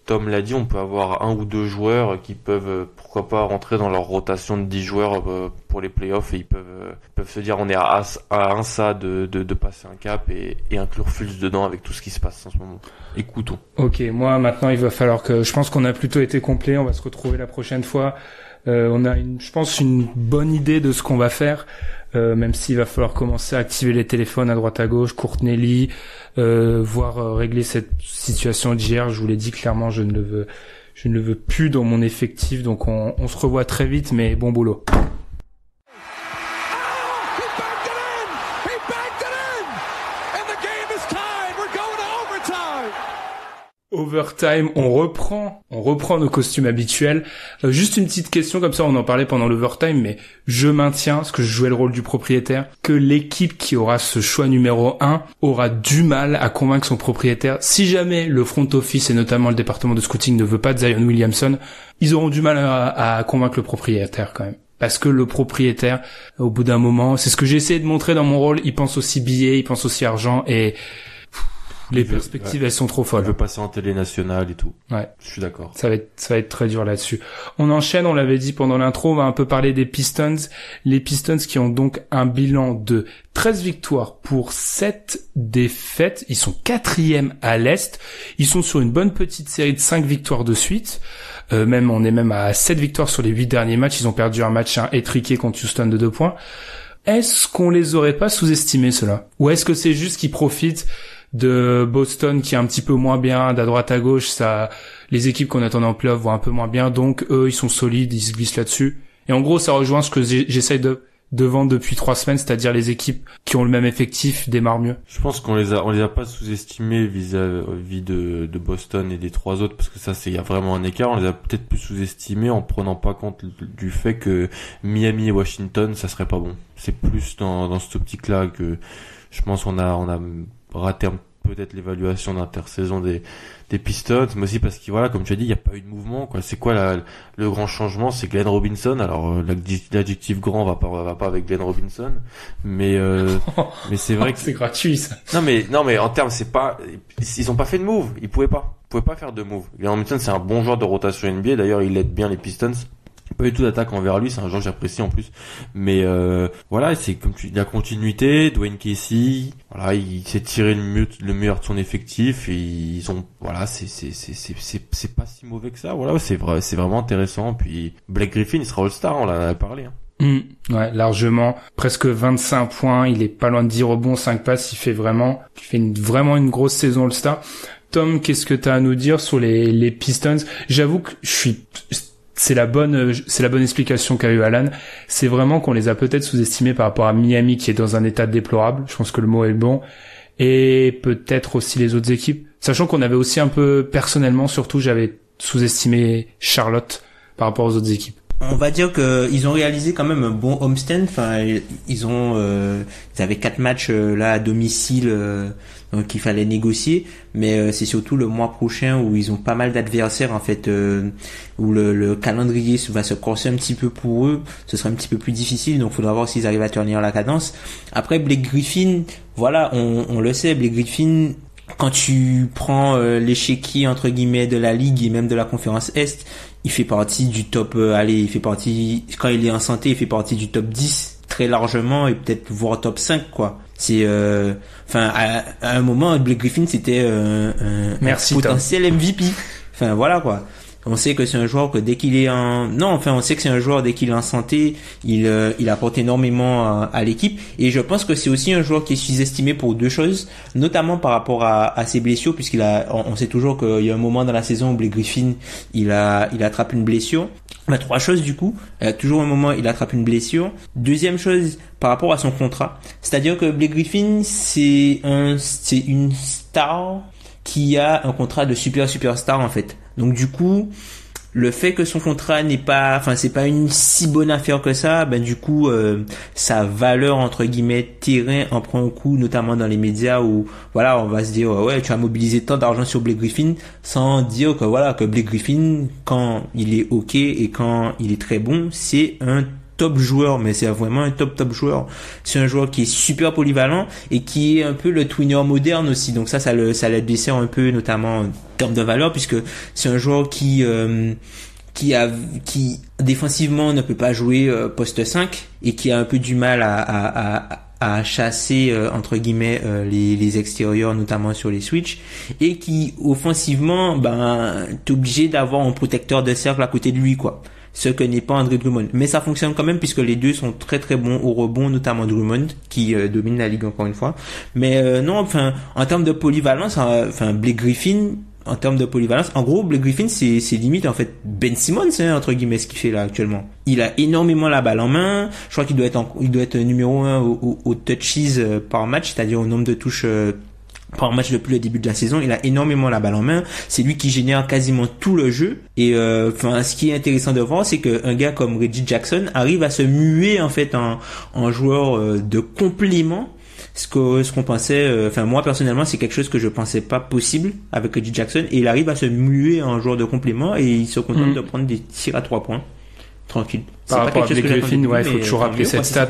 Tom l'a dit, on peut avoir un ou deux joueurs qui peuvent, pourquoi pas, rentrer dans leur rotation de 10 joueurs pour les playoffs et ils peuvent se dire on est à un ça de passer un cap et inclure Fultz dedans avec tout ce qui se passe en ce moment. Écoutons. Ok, moi maintenant il va falloir que, je pense qu'on a plutôt été complet, on va se retrouver la prochaine fois. On a je pense une bonne idée de ce qu'on va faire. Même s'il va falloir commencer à activer les téléphones à droite à gauche, Courtney Lee, voir régler cette situation d'hier. Je vous l'ai dit clairement, je ne le veux plus dans mon effectif, donc on se revoit très vite, mais bon boulot. Overtime, on reprend nos costumes habituels. Juste une petite question, comme ça on en parlait pendant l'overtime, mais je maintiens, parce que je jouais le rôle du propriétaire, que l'équipe qui aura ce choix numéro 1 aura du mal à convaincre son propriétaire. Si jamais le front office et notamment le département de scouting ne veut pas de Zion Williamson, ils auront du mal à convaincre le propriétaire quand même. Parce que le propriétaire, au bout d'un moment, c'est ce que j'ai essayé de montrer dans mon rôle, il pense aussi billets, il pense aussi argent et... les perspectives, elles sont trop folles. Je veux passer en télé nationale et tout. Ouais. Je suis d'accord. Ça va être très dur là-dessus. On enchaîne, on l'avait dit pendant l'intro, on va un peu parler des Pistons. Les Pistons qui ont donc un bilan de 13 victoires pour 7 défaites. Ils sont 4e à l'Est. Ils sont sur une bonne petite série de 5 victoires de suite. On est même à 7 victoires sur les 8 derniers matchs. Ils ont perdu un match étriqué contre Houston de 2 points. Est-ce qu'on les aurait pas sous-estimés, ceux-là? Ou est-ce que c'est juste qu'ils profitent de Boston qui est un petit peu moins bien, d'à droite à gauche, les équipes qu'on attendait en playoff vont un peu moins bien, donc eux ils sont solides, ils se glissent là-dessus. Et en gros ça rejoint ce que j'essaye de vendre depuis 3 semaines, c'est-à-dire les équipes qui ont le même effectif démarrent mieux. Je pense qu'on les a pas sous-estimés vis-à-vis de Boston et des 3 autres, parce que ça il y a vraiment un écart. On les a peut-être plus sous-estimés en prenant pas compte du fait que Miami et Washington ça serait pas bon. C'est plus dans cette optique-là que je pense qu'on a raté peut-être l'évaluation d'intersaison des Pistons, mais aussi parce que voilà, comme tu as dit, il n'y a pas eu de mouvement, quoi. C'est quoi le grand changement? C'est Glenn Robinson. Alors l'adjectif grand va pas avec Glenn Robinson, mais c'est vrai que c'est gratuit ça. Non mais en termes, ils ont pas fait de move, ils pouvaient pas faire de move. Glenn Robinson c'est un bon joueur de rotation NBA, d'ailleurs il aide bien les Pistons. Pas du tout d'attaque envers lui, c'est un joueur que j'apprécie en plus. Mais voilà, c'est comme tu dis, la continuité, Dwayne Casey, voilà, il s'est tiré le meilleur de son effectif et ils ont voilà, c'est pas si mauvais que ça. Voilà, c'est vraiment intéressant. Puis Blake Griffin, il sera All-Star, on en a parlé hein. Ouais, largement, presque 25 points, il est pas loin de 10 rebonds, 5 passes, il fait vraiment une grosse saison All-Star. Tom, qu'est-ce que t'as à nous dire sur les Pistons? J'avoue que c'est la bonne explication qu'a eu Alan. C'est vraiment qu'on les a peut-être sous-estimés par rapport à Miami qui est dans un état déplorable. Je pense que le mot est bon. Et peut-être aussi les autres équipes. Sachant qu'on avait aussi un peu, personnellement, surtout, j'avais sous-estimé Charlotte par rapport aux autres équipes. on va dire que ils ont réalisé quand même un bon homestand. Enfin, ils avaient 4 matchs là à domicile, donc qu'il fallait négocier. Mais c'est surtout le mois prochain où ils ont pas mal d'adversaires en fait, où le calendrier va se corser un petit peu pour eux. Ce sera un petit peu plus difficile, donc faudra voir s'ils arrivent à tenir la cadence. Après Blake Griffin, voilà, on le sait, Blake Griffin. Quand tu prends l'échiquier entre guillemets de la ligue et même de la conférence Est, il fait partie du top. Il fait partie, quand il est en santé, il fait partie du top 10 très largement et peut-être voire top 5 quoi. C'est à un moment Blake Griffin c'était un potentiel MVP. Enfin voilà quoi. On sait que c'est un joueur que dès qu'il est on sait que c'est un joueur dès qu'il est en santé, il apporte énormément à l'équipe, et je pense que c'est aussi un joueur qui est sous-estimé pour 2 choses, notamment par rapport à ses blessures, on sait toujours qu'il y a un moment dans la saison où Blake Griffin, il attrape une blessure. 3 choses du coup, toujours un moment il attrape une blessure. Deuxième chose, par rapport à son contrat, c'est-à-dire que Blake Griffin c'est une star qui a un contrat de superstar en fait. Donc du coup, le fait que son contrat c'est pas une si bonne affaire que ça, du coup sa valeur entre guillemets terrain en prend un coup, notamment dans les médias où voilà, on va se dire ouais, tu as mobilisé tant d'argent sur Blake Griffin sans dire que Blake Griffin, quand il est OK et quand il est très bon, c'est un top joueur, mais c'est vraiment un top joueur. C'est un joueur qui est super polyvalent et qui est un peu le twinner moderne aussi. Donc ça le dessert un peu, notamment en termes de valeur, puisque c'est un joueur qui défensivement ne peut pas jouer poste 5 et qui a un peu du mal à chasser entre guillemets les extérieurs, notamment sur les switches, et qui offensivement t'es obligé d'avoir un protecteur de cercle à côté de lui quoi. Ce que n'est pas André Drummond, mais ça fonctionne quand même puisque les deux sont très très bons au rebond, notamment Drummond qui domine la ligue encore une fois. Mais en termes de polyvalence, Blake Griffin, en termes de polyvalence, en gros Blake Griffin c'est limite en fait Ben Simmons entre guillemets ce qu'il fait là actuellement. Il a énormément la balle en main. Je crois qu'il doit être numéro 1 au touches par match, c'est-à-dire au nombre de touches par match depuis le début de la saison. Il a énormément la balle en main. C'est lui qui génère quasiment tout le jeu. Et ce qui est intéressant de voir, c'est que un gars comme Reggie Jackson arrive à se muer en fait en joueur de complément. Ce qu'on pensait, moi personnellement, c'est quelque chose que je pensais pas possible avec Reggie Jackson, et il arrive à se muer en joueur de complément et il se contente de prendre des tirs à 3 points. Tranquille. Par rapport à Blake Griffin, il faut toujours rappeler cette stat.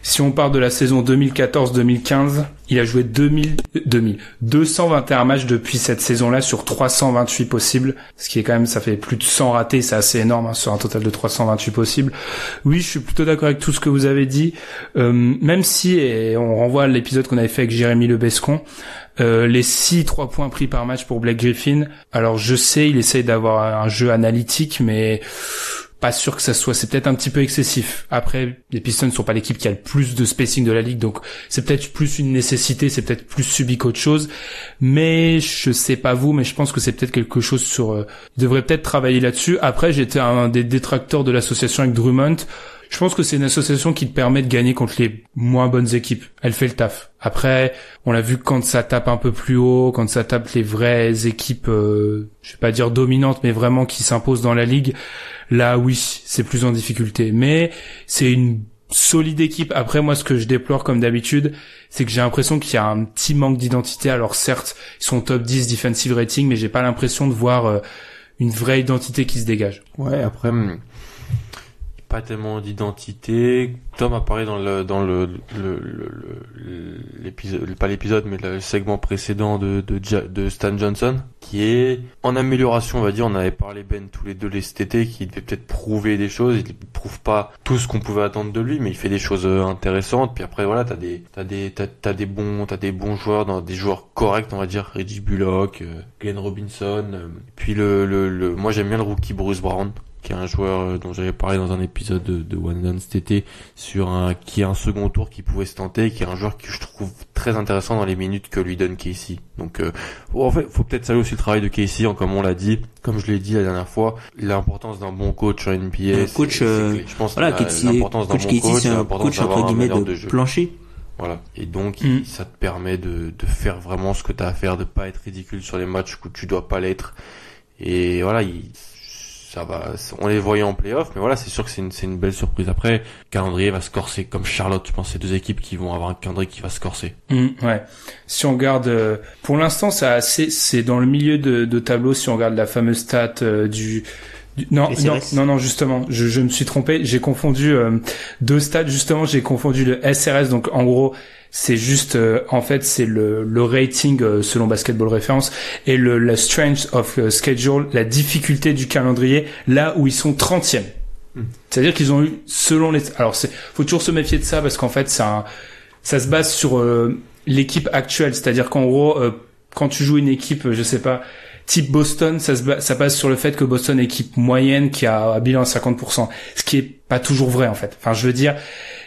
Si on part de la saison 2014-2015, il a joué 221 matchs depuis cette saison-là sur 328 possibles. Ce qui est quand même, ça fait plus de 100 ratés, c'est assez énorme, sur un total de 328 possibles. Oui, je suis plutôt d'accord avec tout ce que vous avez dit. Même si, et on renvoie à l'épisode qu'on avait fait avec Jérémy Lebescon, les 6 3 points pris par match pour Blake Griffin. Alors je sais, il essaye d'avoir un jeu analytique, mais pas sûr que c'est peut-être un petit peu excessif. Après, les Pistons ne sont pas l'équipe qui a le plus de spacing de la ligue, donc c'est peut-être plus une nécessité, c'est peut-être plus subi qu'autre chose. Mais je sais pas vous, mais je pense que c'est peut-être quelque chose il devrait peut-être travailler là-dessus. Après, j'étais un des détracteurs de l'association avec Drummond. Je pense que c'est une association qui te permet de gagner contre les moins bonnes équipes. Elle fait le taf. Après, on l'a vu quand ça tape un peu plus haut, quand ça tape les vraies équipes, je vais pas dire dominantes, mais vraiment qui s'imposent dans la ligue. Là, oui, c'est plus en difficulté. Mais c'est une solide équipe. Après, moi, ce que je déplore comme d'habitude, c'est que j'ai l'impression qu'il y a un petit manque d'identité. Alors certes, ils sont top 10 defensive rating, mais j'ai pas l'impression de voir une vraie identité qui se dégage. Ouais, après... pas tellement d'identité. Tom a parlé dans l'épisode, pas l'épisode, mais le segment précédent de Stan Johnson, qui est en amélioration, on va dire. On avait parlé tous les deux cet été, qui devait peut-être prouver des choses. Il prouve pas tout ce qu'on pouvait attendre de lui, mais il fait des choses intéressantes. Puis après, voilà, t'as des bons joueurs, des joueurs corrects, on va dire. Reggie Bullock, Glenn Robinson. Puis moi j'aime bien le rookie Bruce Brown, qui est un joueur dont j'avais parlé dans un épisode de One Down cet été, qui est un second tour qui pouvait se tenter, qui est un joueur que je trouve très intéressant dans les minutes que lui donne Casey. Donc en fait, faut peut-être saluer aussi le travail de Casey, comme on l'a dit, comme je l'ai dit la dernière fois, l'importance d'un bon coach en NBA. Un coach, je pense, l'importance d'un bon coach, c'est l'importance d'avoir un meneur de jeu. Plancher. Voilà. Et donc, ça te permet de faire vraiment ce que t'as à faire, de pas être ridicule sur les matchs où tu dois pas l'être. Et voilà, on les voyait en play-off, mais voilà, c'est sûr que c'est une belle surprise. Après, le calendrier va se corser comme Charlotte. Je pense que c'est 2 équipes qui vont avoir un calendrier qui va se corser. Ouais. Si on regarde, pour l'instant, c'est dans le milieu de tableau. Si on regarde la fameuse stat non, justement, je me suis trompé. J'ai confondu 2 stats. Justement, j'ai confondu le SRS. Donc, en gros, c'est juste, en fait, c'est le rating selon Basketball Reference et la strength of schedule, la difficulté du calendrier, là où ils sont 30e. C'est-à-dire qu'ils ont eu, selon faut toujours se méfier de ça parce qu'en fait, ça se base sur l'équipe actuelle. C'est-à-dire qu'en gros, quand tu joues une équipe, je sais pas, type Boston, ça passe sur le fait que Boston est équipe moyenne qui a un bilan à 50%. Ce qui est pas toujours vrai, en fait. Enfin, je veux dire,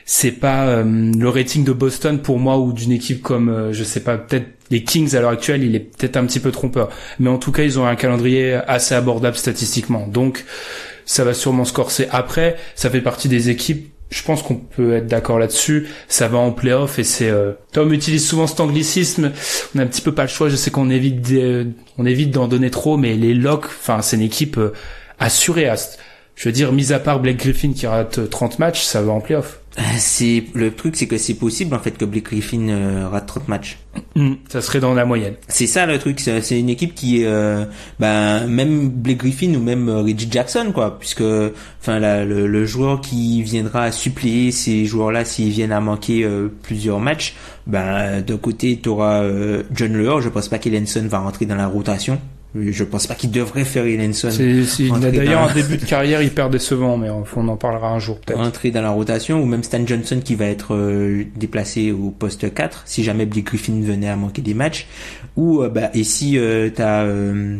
c'est pas le rating de Boston pour moi ou d'une équipe comme je sais pas, peut-être les Kings à l'heure actuelle, il est peut-être un petit peu trompeur, mais en tout cas ils ont un calendrier assez abordable statistiquement, donc ça va sûrement se corser. Après, ça fait partie des équipes, je pense qu'on peut être d'accord là-dessus, ça va en play-off et c'est Tom utilise souvent cet anglicisme, on a un petit peu pas le choix, je sais qu'on évite d'en donner trop, mais les locks, enfin c'est une équipe assurée. Je veux dire, mis à part Blake Griffin qui rate 30 matchs, ça va en play-off. Le truc, c'est que c'est possible en fait que Blake Griffin rate 30 matchs. Ça serait dans la moyenne. C'est ça le truc, c'est une équipe qui même Blake Griffin ou même Reggie Jackson quoi, puisque enfin le joueur qui viendra suppléer ces joueurs-là s'ils viennent à manquer plusieurs matchs, d'un côté t'auras John Lehrer, je pense pas qu'Elenson va rentrer dans la rotation. Je pense pas qu'il devrait faire Elenson. Il a d'ailleurs un début de carrière hyper décevant, mais on en parlera un jour peut-être. Entrer dans la rotation, ou même Stan Johnson qui va être déplacé au poste 4 si jamais Blake Griffin venait à manquer des matchs. Ou et si t'as comment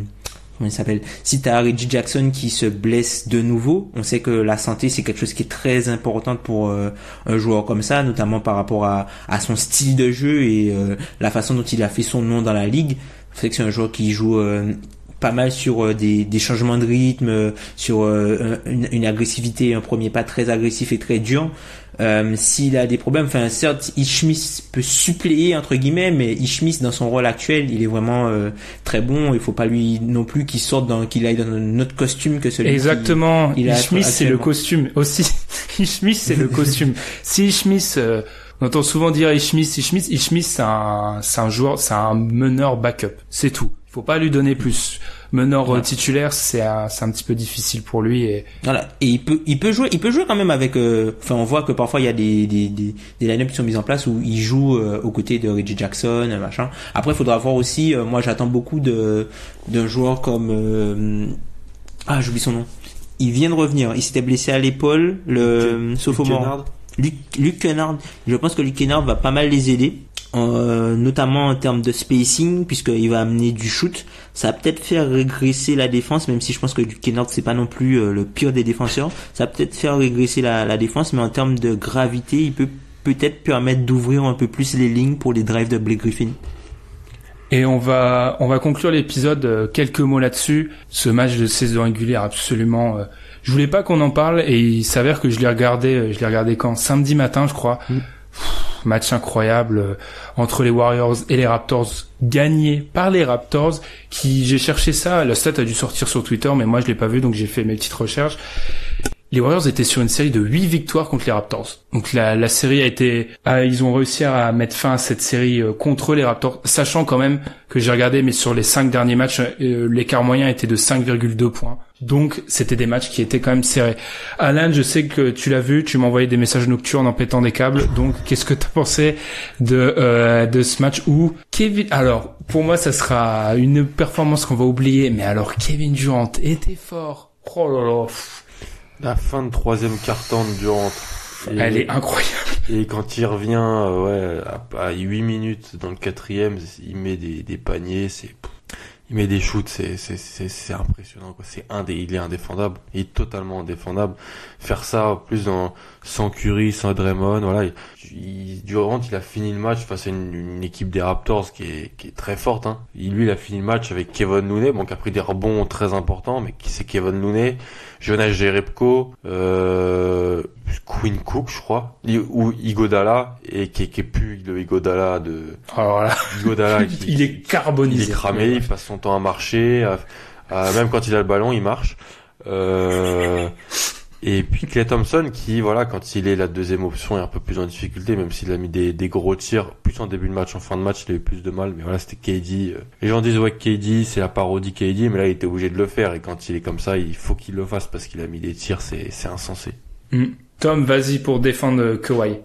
il s'appelle, si t'as Reggie Jackson qui se blesse de nouveau, on sait que la santé c'est quelque chose qui est très important pour un joueur comme ça, notamment par rapport à son style de jeu et la façon dont il a fait son nom dans la ligue. C'est que c'est un joueur qui joue pas mal sur des changements de rythme, sur une agressivité, un premier pas très agressif et très dur. S'il a des problèmes, enfin certes, Ishmis peut suppléer entre guillemets, mais Ishmis dans son rôle actuel, il est vraiment très bon. Il faut pas lui non plus qu'il aille dans un autre costume que celui. Exactement. Ishmis c'est le costume aussi. Ishmis c'est le costume. Si Ishmis on entend souvent dire Ishmis, c'est un joueur, c'est un meneur backup. C'est tout. Il faut pas lui donner plus. Meneur titulaire, c'est un petit peu difficile pour lui et. Voilà. Et il peut jouer quand même avec, on voit que parfois il y a des line-up qui sont mises en place où il joue aux côtés de Reggie Jackson, machin. Après, il faudra voir aussi, moi j'attends beaucoup d'un joueur comme, j'oublie son nom. Il vient de revenir. Il s'était blessé à l'épaule, le sophomore. Luke Kennard, je pense que Luke Kennard va pas mal les aider, notamment en termes de spacing, puisqu'il va amener du shoot. Ça va peut-être faire régresser la défense, même si je pense que Luke Kennard c'est pas non plus le pire des défenseurs. Ça va peut-être faire régresser la défense, mais en termes de gravité, il peut peut-être permettre d'ouvrir un peu plus les lignes pour les drives de Blake Griffin. Et on va conclure l'épisode, quelques mots là-dessus. Ce match de saison régulière absolument, je voulais pas qu'on en parle et il s'avère que je l'ai regardé quand? Samedi matin, je crois. Match incroyable entre les Warriors et les Raptors, gagné par les Raptors qui, j'ai cherché ça, la stat a dû sortir sur Twitter mais moi je l'ai pas vu donc j'ai fait mes petites recherches. Les Warriors étaient sur une série de 8 victoires contre les Raptors. Donc la série ils ont réussi à mettre fin à cette série contre les Raptors, sachant quand même que j'ai regardé, mais sur les 5 derniers matchs, l'écart moyen était de 5,2 points. Donc c'était des matchs qui étaient quand même serrés. Alan, je sais que tu l'as vu, tu m'as envoyé des messages nocturnes en pétant des câbles. Donc qu'est-ce que t'as pensé de ce match où Kevin... Alors, pour moi, ça sera une performance qu'on va oublier, mais alors Kevin Durant était fort. Oh là là. La fin de troisième quart-temps de Durant. Elle est incroyable. Et quand il revient, à 8 minutes dans le quatrième, il met des paniers, il met des shoots, c'est impressionnant, quoi. Il est indéfendable. Il est totalement indéfendable. Faire ça, en plus, sans Curry, sans Draymond, voilà. Durant, il a fini le match face à une équipe des Raptors qui est très forte, hein. Il a fini le match avec Kevin Looney, qui a pris des rebonds très importants, mais qui c'est Kevin Looney, Jonas Jerebko, Quinn Cook, je crois, ou Iguodala, et qui est plus le Iguodala de... Alors là, Iguodala, il est carbonisé. Il est cramé, il passe son temps à marcher, même quand il a le ballon, il marche. Et puis Klay Thompson qui, voilà, quand il est la deuxième option est un peu plus en difficulté, même s'il a mis des gros tirs, plus en début de match, en fin de match, il a eu plus de mal, mais voilà, c'était KD. Les gens disent, ouais, KD, c'est la parodie KD, mais là, il était obligé de le faire, et quand il est comme ça, il faut qu'il le fasse, parce qu'il a mis des tirs, c'est insensé. Tom, vas-y pour défendre Kawhi.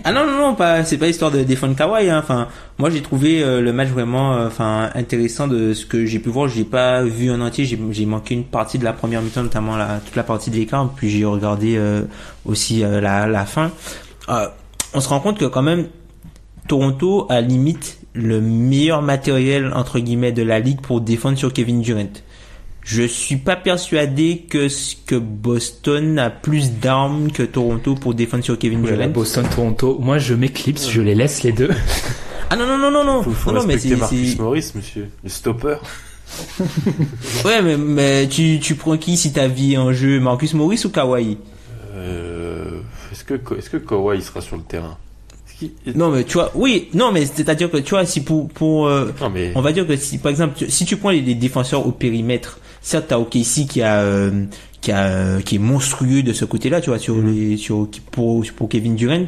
Ah non, c'est pas histoire de défendre Kawhi, hein. Enfin, moi j'ai trouvé le match vraiment intéressant de ce que j'ai pu voir. J'ai pas vu en entier, j'ai manqué une partie de la première mi-temps, notamment toute la partie de l'écart, puis j'ai regardé aussi la fin. On se rend compte que quand même Toronto a limite le meilleur matériel entre guillemets de la ligue pour défendre sur Kevin Durant. Je suis pas persuadé que Boston a plus d'armes que Toronto pour défendre sur Kevin Durant. Boston, Toronto. Moi, je m'éclipse, je les laisse les deux. Ah non. Faut non, respecter Marcus Morris, monsieur. Le stopper. Ouais, mais tu prends qui si ta vie est en jeu? Marcus Morris ou Kawhi? Est-ce que Kawhi il sera sur le terrain? Non, mais tu vois, oui, non, mais c'est-à-dire que tu vois, si non, mais on va dire que si, par exemple, si tu prends les défenseurs au périmètre, certes, t'as OKC qui est monstrueux de ce côté-là, tu vois, pour Kevin Durant,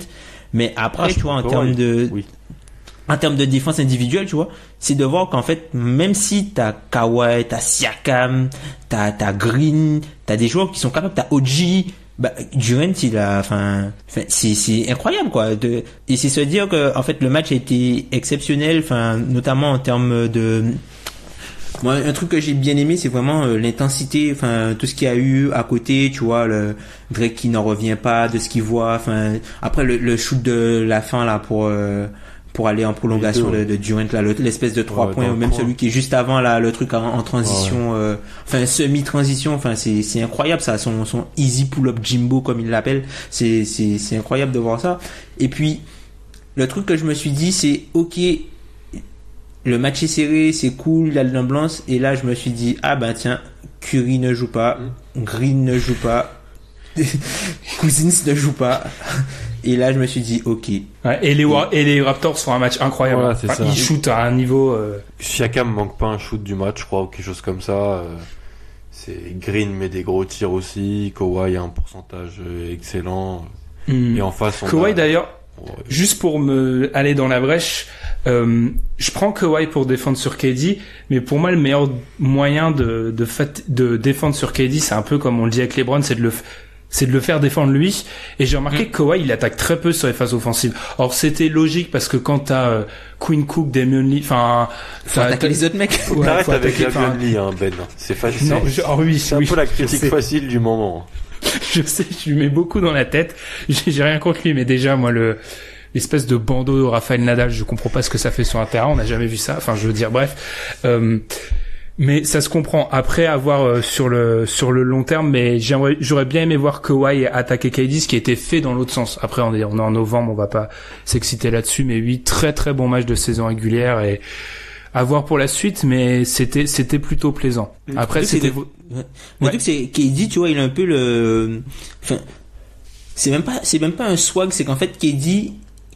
mais après, tu vois, en termes de défense individuelle, tu vois, c'est de voir qu'en fait, même si t'as Kawhi, t'as Siakam, t'as Green, t'as des joueurs qui sont capables, t'as OG, Durant, c'est incroyable, quoi. Et c'est se dire que, en fait, le match a été exceptionnel, notamment en termes de, moi, un truc que j'ai bien aimé, c'est vraiment l'intensité, tout ce qu'il y a eu à côté, tu vois, le Drake qui n'en revient pas de ce qu'il voit, après le shoot de la fin, là, pour aller en prolongation de Durant, là, l'espèce de 3 points, ou même celui qui est juste avant, là, le truc en transition, semi-transition, c'est incroyable, ça, son easy pull-up Jimbo, comme il l'appelle, c'est incroyable de voir ça. Et puis, le truc que je me suis dit, c'est, ok, le match est serré, c'est cool, il y a de l'ambiance, et là, je me suis dit, tiens, Curry ne joue pas, Green ne joue pas, Cousins ne joue pas. Et là, je me suis dit, ok. Ouais, et les Raptors font un match incroyable. Voilà, c'est ça. Ils shootent à un niveau. Siakam manque pas un shoot du match, je crois, ou quelque chose comme ça. C'est Green met des gros tirs aussi. Kawhi a un pourcentage excellent. Et en face, Kawhi d'ailleurs, juste pour me aller dans la brèche, je prends Kawhi pour défendre sur KD, mais pour moi le meilleur moyen de défendre sur KD, c'est un peu comme on le dit avec LeBron, c'est de le faire défendre lui. Et j'ai remarqué que Kawhi, il attaque très peu sur les phases offensives. Or, c'était logique parce que quand t'as Quinn Cook, Damian Lee, faut attaquer les autres mecs. Ouais, t'arrêtes avec Damian Lee, Ben. C'est facile. Non, c'est un peu la critique facile du moment. Je sais, je lui mets beaucoup dans la tête. J'ai rien contre lui, mais déjà, moi, l'espèce de bandeau de Rafael Nadal, je comprends pas ce que ça fait sur un terrain. On n'a jamais vu ça. Enfin, je veux dire, bref. Mais ça se comprend. Après avoir sur le long terme, mais j'aurais bien aimé voir Kawhi attaquer KD, ce qui a été fait dans l'autre sens. Après, on est en novembre, on va pas s'exciter là-dessus, mais oui, très très bon match de saison régulière et à voir pour la suite, mais c'était plutôt plaisant. Après, c'était le truc, c'est KD, tu vois, il a un peu c'est même pas un swag, c'est qu'en fait KD,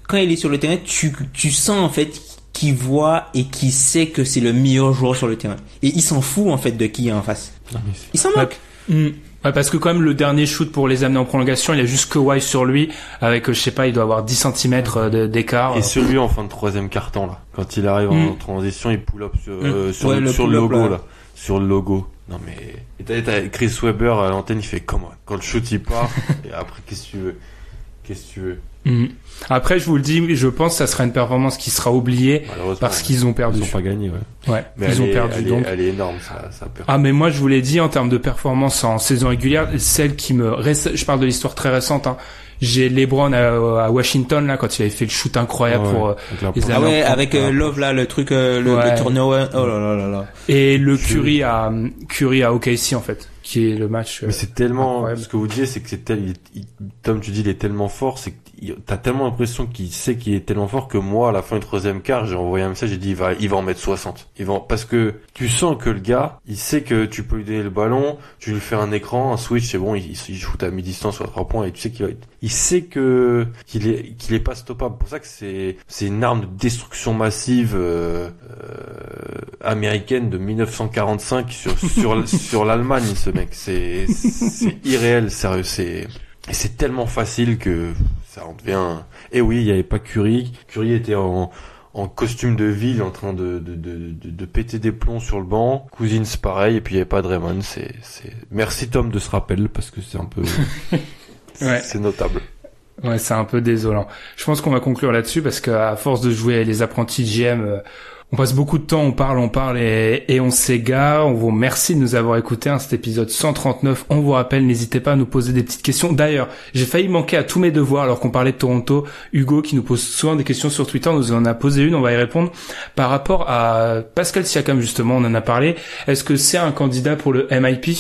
quand il est sur le terrain, tu sens en fait qui voit et qui sait que c'est le meilleur joueur sur le terrain. Et il s'en fout, en fait, de qui est en face. Il s'en moque. Ouais, parce que quand même, le dernier shoot pour les amener en prolongation, il a juste Kawhi sur lui, avec, je sais pas, il doit avoir 10 cm d'écart. Et celui en fin de troisième quart-temps, là. Quand il arrive en transition, il pull up sur le logo, là. Sur le logo. Non, mais, t'as Chris Webber à l'antenne, il fait comment? Quand le shoot, il part, et après, qu'est-ce que tu veux? Après, je vous le dis, je pense que ça sera une performance qui sera oubliée parce qu'ils ont perdu. Ils ont pas gagné, ouais. Mais ils ont perdu, donc. Elle est énorme, ça perd. Ah, mais moi, je vous l'ai dit, en termes de performance en saison régulière, celle qui me reste, je parle de l'histoire très récente, hein. J'ai LeBron à Washington, là, quand il avait fait le shoot incroyable pour les Années. Ah ouais, avec Love, là, le truc, le turnover. Oh là là là. Et le Curry à OKC, en fait, qui est le match. Mais c'est tellement, ce que vous disiez, c'est que Tom, tu dis, il est tellement fort, c'est que t'as tellement l'impression qu'il sait qu'il est tellement fort que moi, à la fin du troisième quart, j'ai envoyé un message, j'ai dit, il va en mettre 60. Parce que tu sens que le gars, il sait que tu peux lui donner le ballon, tu lui fais un écran, un switch, c'est bon, il shoot à mi-distance ou à 3 points, et tu sais il sait qu'il est pas stoppable. Pour ça que c'est une arme de destruction massive, américaine de 1945 sur l'Allemagne, ce mec. C'est irréel, sérieux. C'est tellement facile que ça en devient. Et oui, il y avait pas Curry. Curry était en costume de ville, en train de péter des plombs sur le banc. Cousins, c'est pareil. Et puis il y avait pas Draymond. Merci Tom de ce rappel parce que c'est un peu. Ouais. C'est notable. Ouais, c'est un peu désolant. Je pense qu'on va conclure là-dessus parce qu'à force de jouer les apprentis GM, on passe beaucoup de temps, on parle et on s'égare. On vous remercie de nous avoir écoutés, cet épisode 139. On vous rappelle, n'hésitez pas à nous poser des petites questions. D'ailleurs, j'ai failli manquer à tous mes devoirs alors qu'on parlait de Toronto. Hugo, qui nous pose souvent des questions sur Twitter, nous en a posé une, on va y répondre. Par rapport à Pascal Siakam, justement, on en a parlé. Est-ce que c'est un candidat pour le MIP?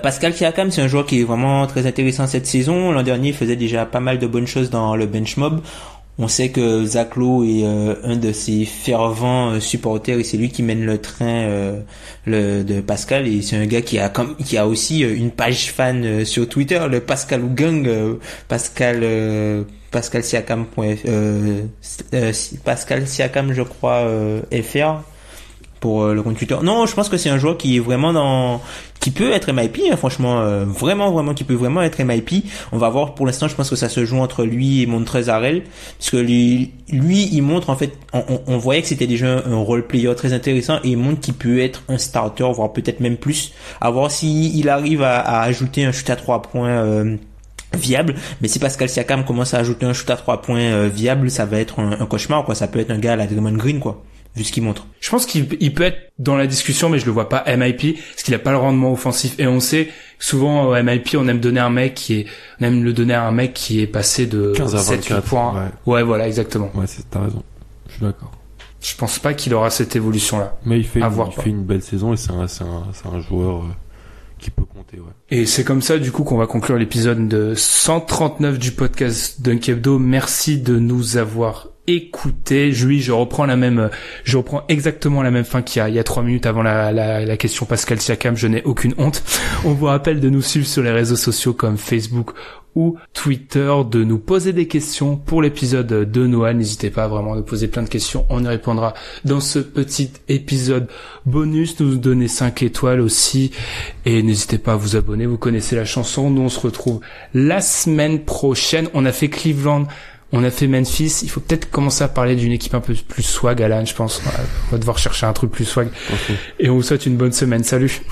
Pascal Siakam, c'est un joueur qui est vraiment très intéressant cette saison. L'an dernier, il faisait déjà pas mal de bonnes choses dans le bench mob. On sait que Zach Lowe est un de ses fervents supporters et c'est lui qui mène le train de Pascal, et c'est un gars qui a aussi une page fan sur Twitter, le Pascal Gang, Pascal Siakam Pascal Siakam je crois fr pour le compte Twitter. Non, je pense que c'est un joueur qui est vraiment qui peut être MIP, hein, franchement, vraiment, qui peut vraiment être MIP. On va voir. Pour l'instant, je pense que ça se joue entre lui et Montrezl Harrell, parce que lui, il montre, en fait, on voyait que c'était déjà un role player très intéressant, et il montre qu'il peut être un starter, voire peut-être même plus. À voir s'il arrive à ajouter un shoot à 3 points, viable. Mais si Pascal Siakam commence à ajouter un shoot à 3 points viable, ça va être un cauchemar, quoi. Ça peut être un gars à la Draymond Green, quoi, vu ce qu'il montre. Je pense qu'il peut être dans la discussion, mais je le vois pas MIP, parce qu'il a pas le rendement offensif. Et on sait, souvent, au MIP, on aime le donner à un mec qui est passé de 15 à 7, 8 24, points. Ouais, voilà, exactement. Ouais, t'as raison. Je suis d'accord. Je pense pas qu'il aura cette évolution-là. Mais il fait une belle saison, et c'est un joueur, qui peut compter, ouais. Et c'est comme ça, du coup, qu'on va conclure l'épisode de 139 du podcast Dunk Hebdo. Merci de nous avoir écoutez. Je reprends exactement la même fin qu'il y a 3 minutes avant la question Pascal Siakam. Je n'ai aucune honte. On vous rappelle de nous suivre sur les réseaux sociaux comme Facebook ou Twitter, de nous poser des questions pour l'épisode de Noël. N'hésitez pas vraiment à nous poser plein de questions. On y répondra dans ce petit épisode bonus. Nous donner 5 étoiles aussi. Et n'hésitez pas à vous abonner. Vous connaissez la chanson. Nous, on se retrouve la semaine prochaine. On a fait Cleveland. On a fait Memphis. Il faut peut-être commencer à parler d'une équipe un peu plus swag, Alan, je pense. On va devoir chercher un truc plus swag. Okay. Et on vous souhaite une bonne semaine. Salut.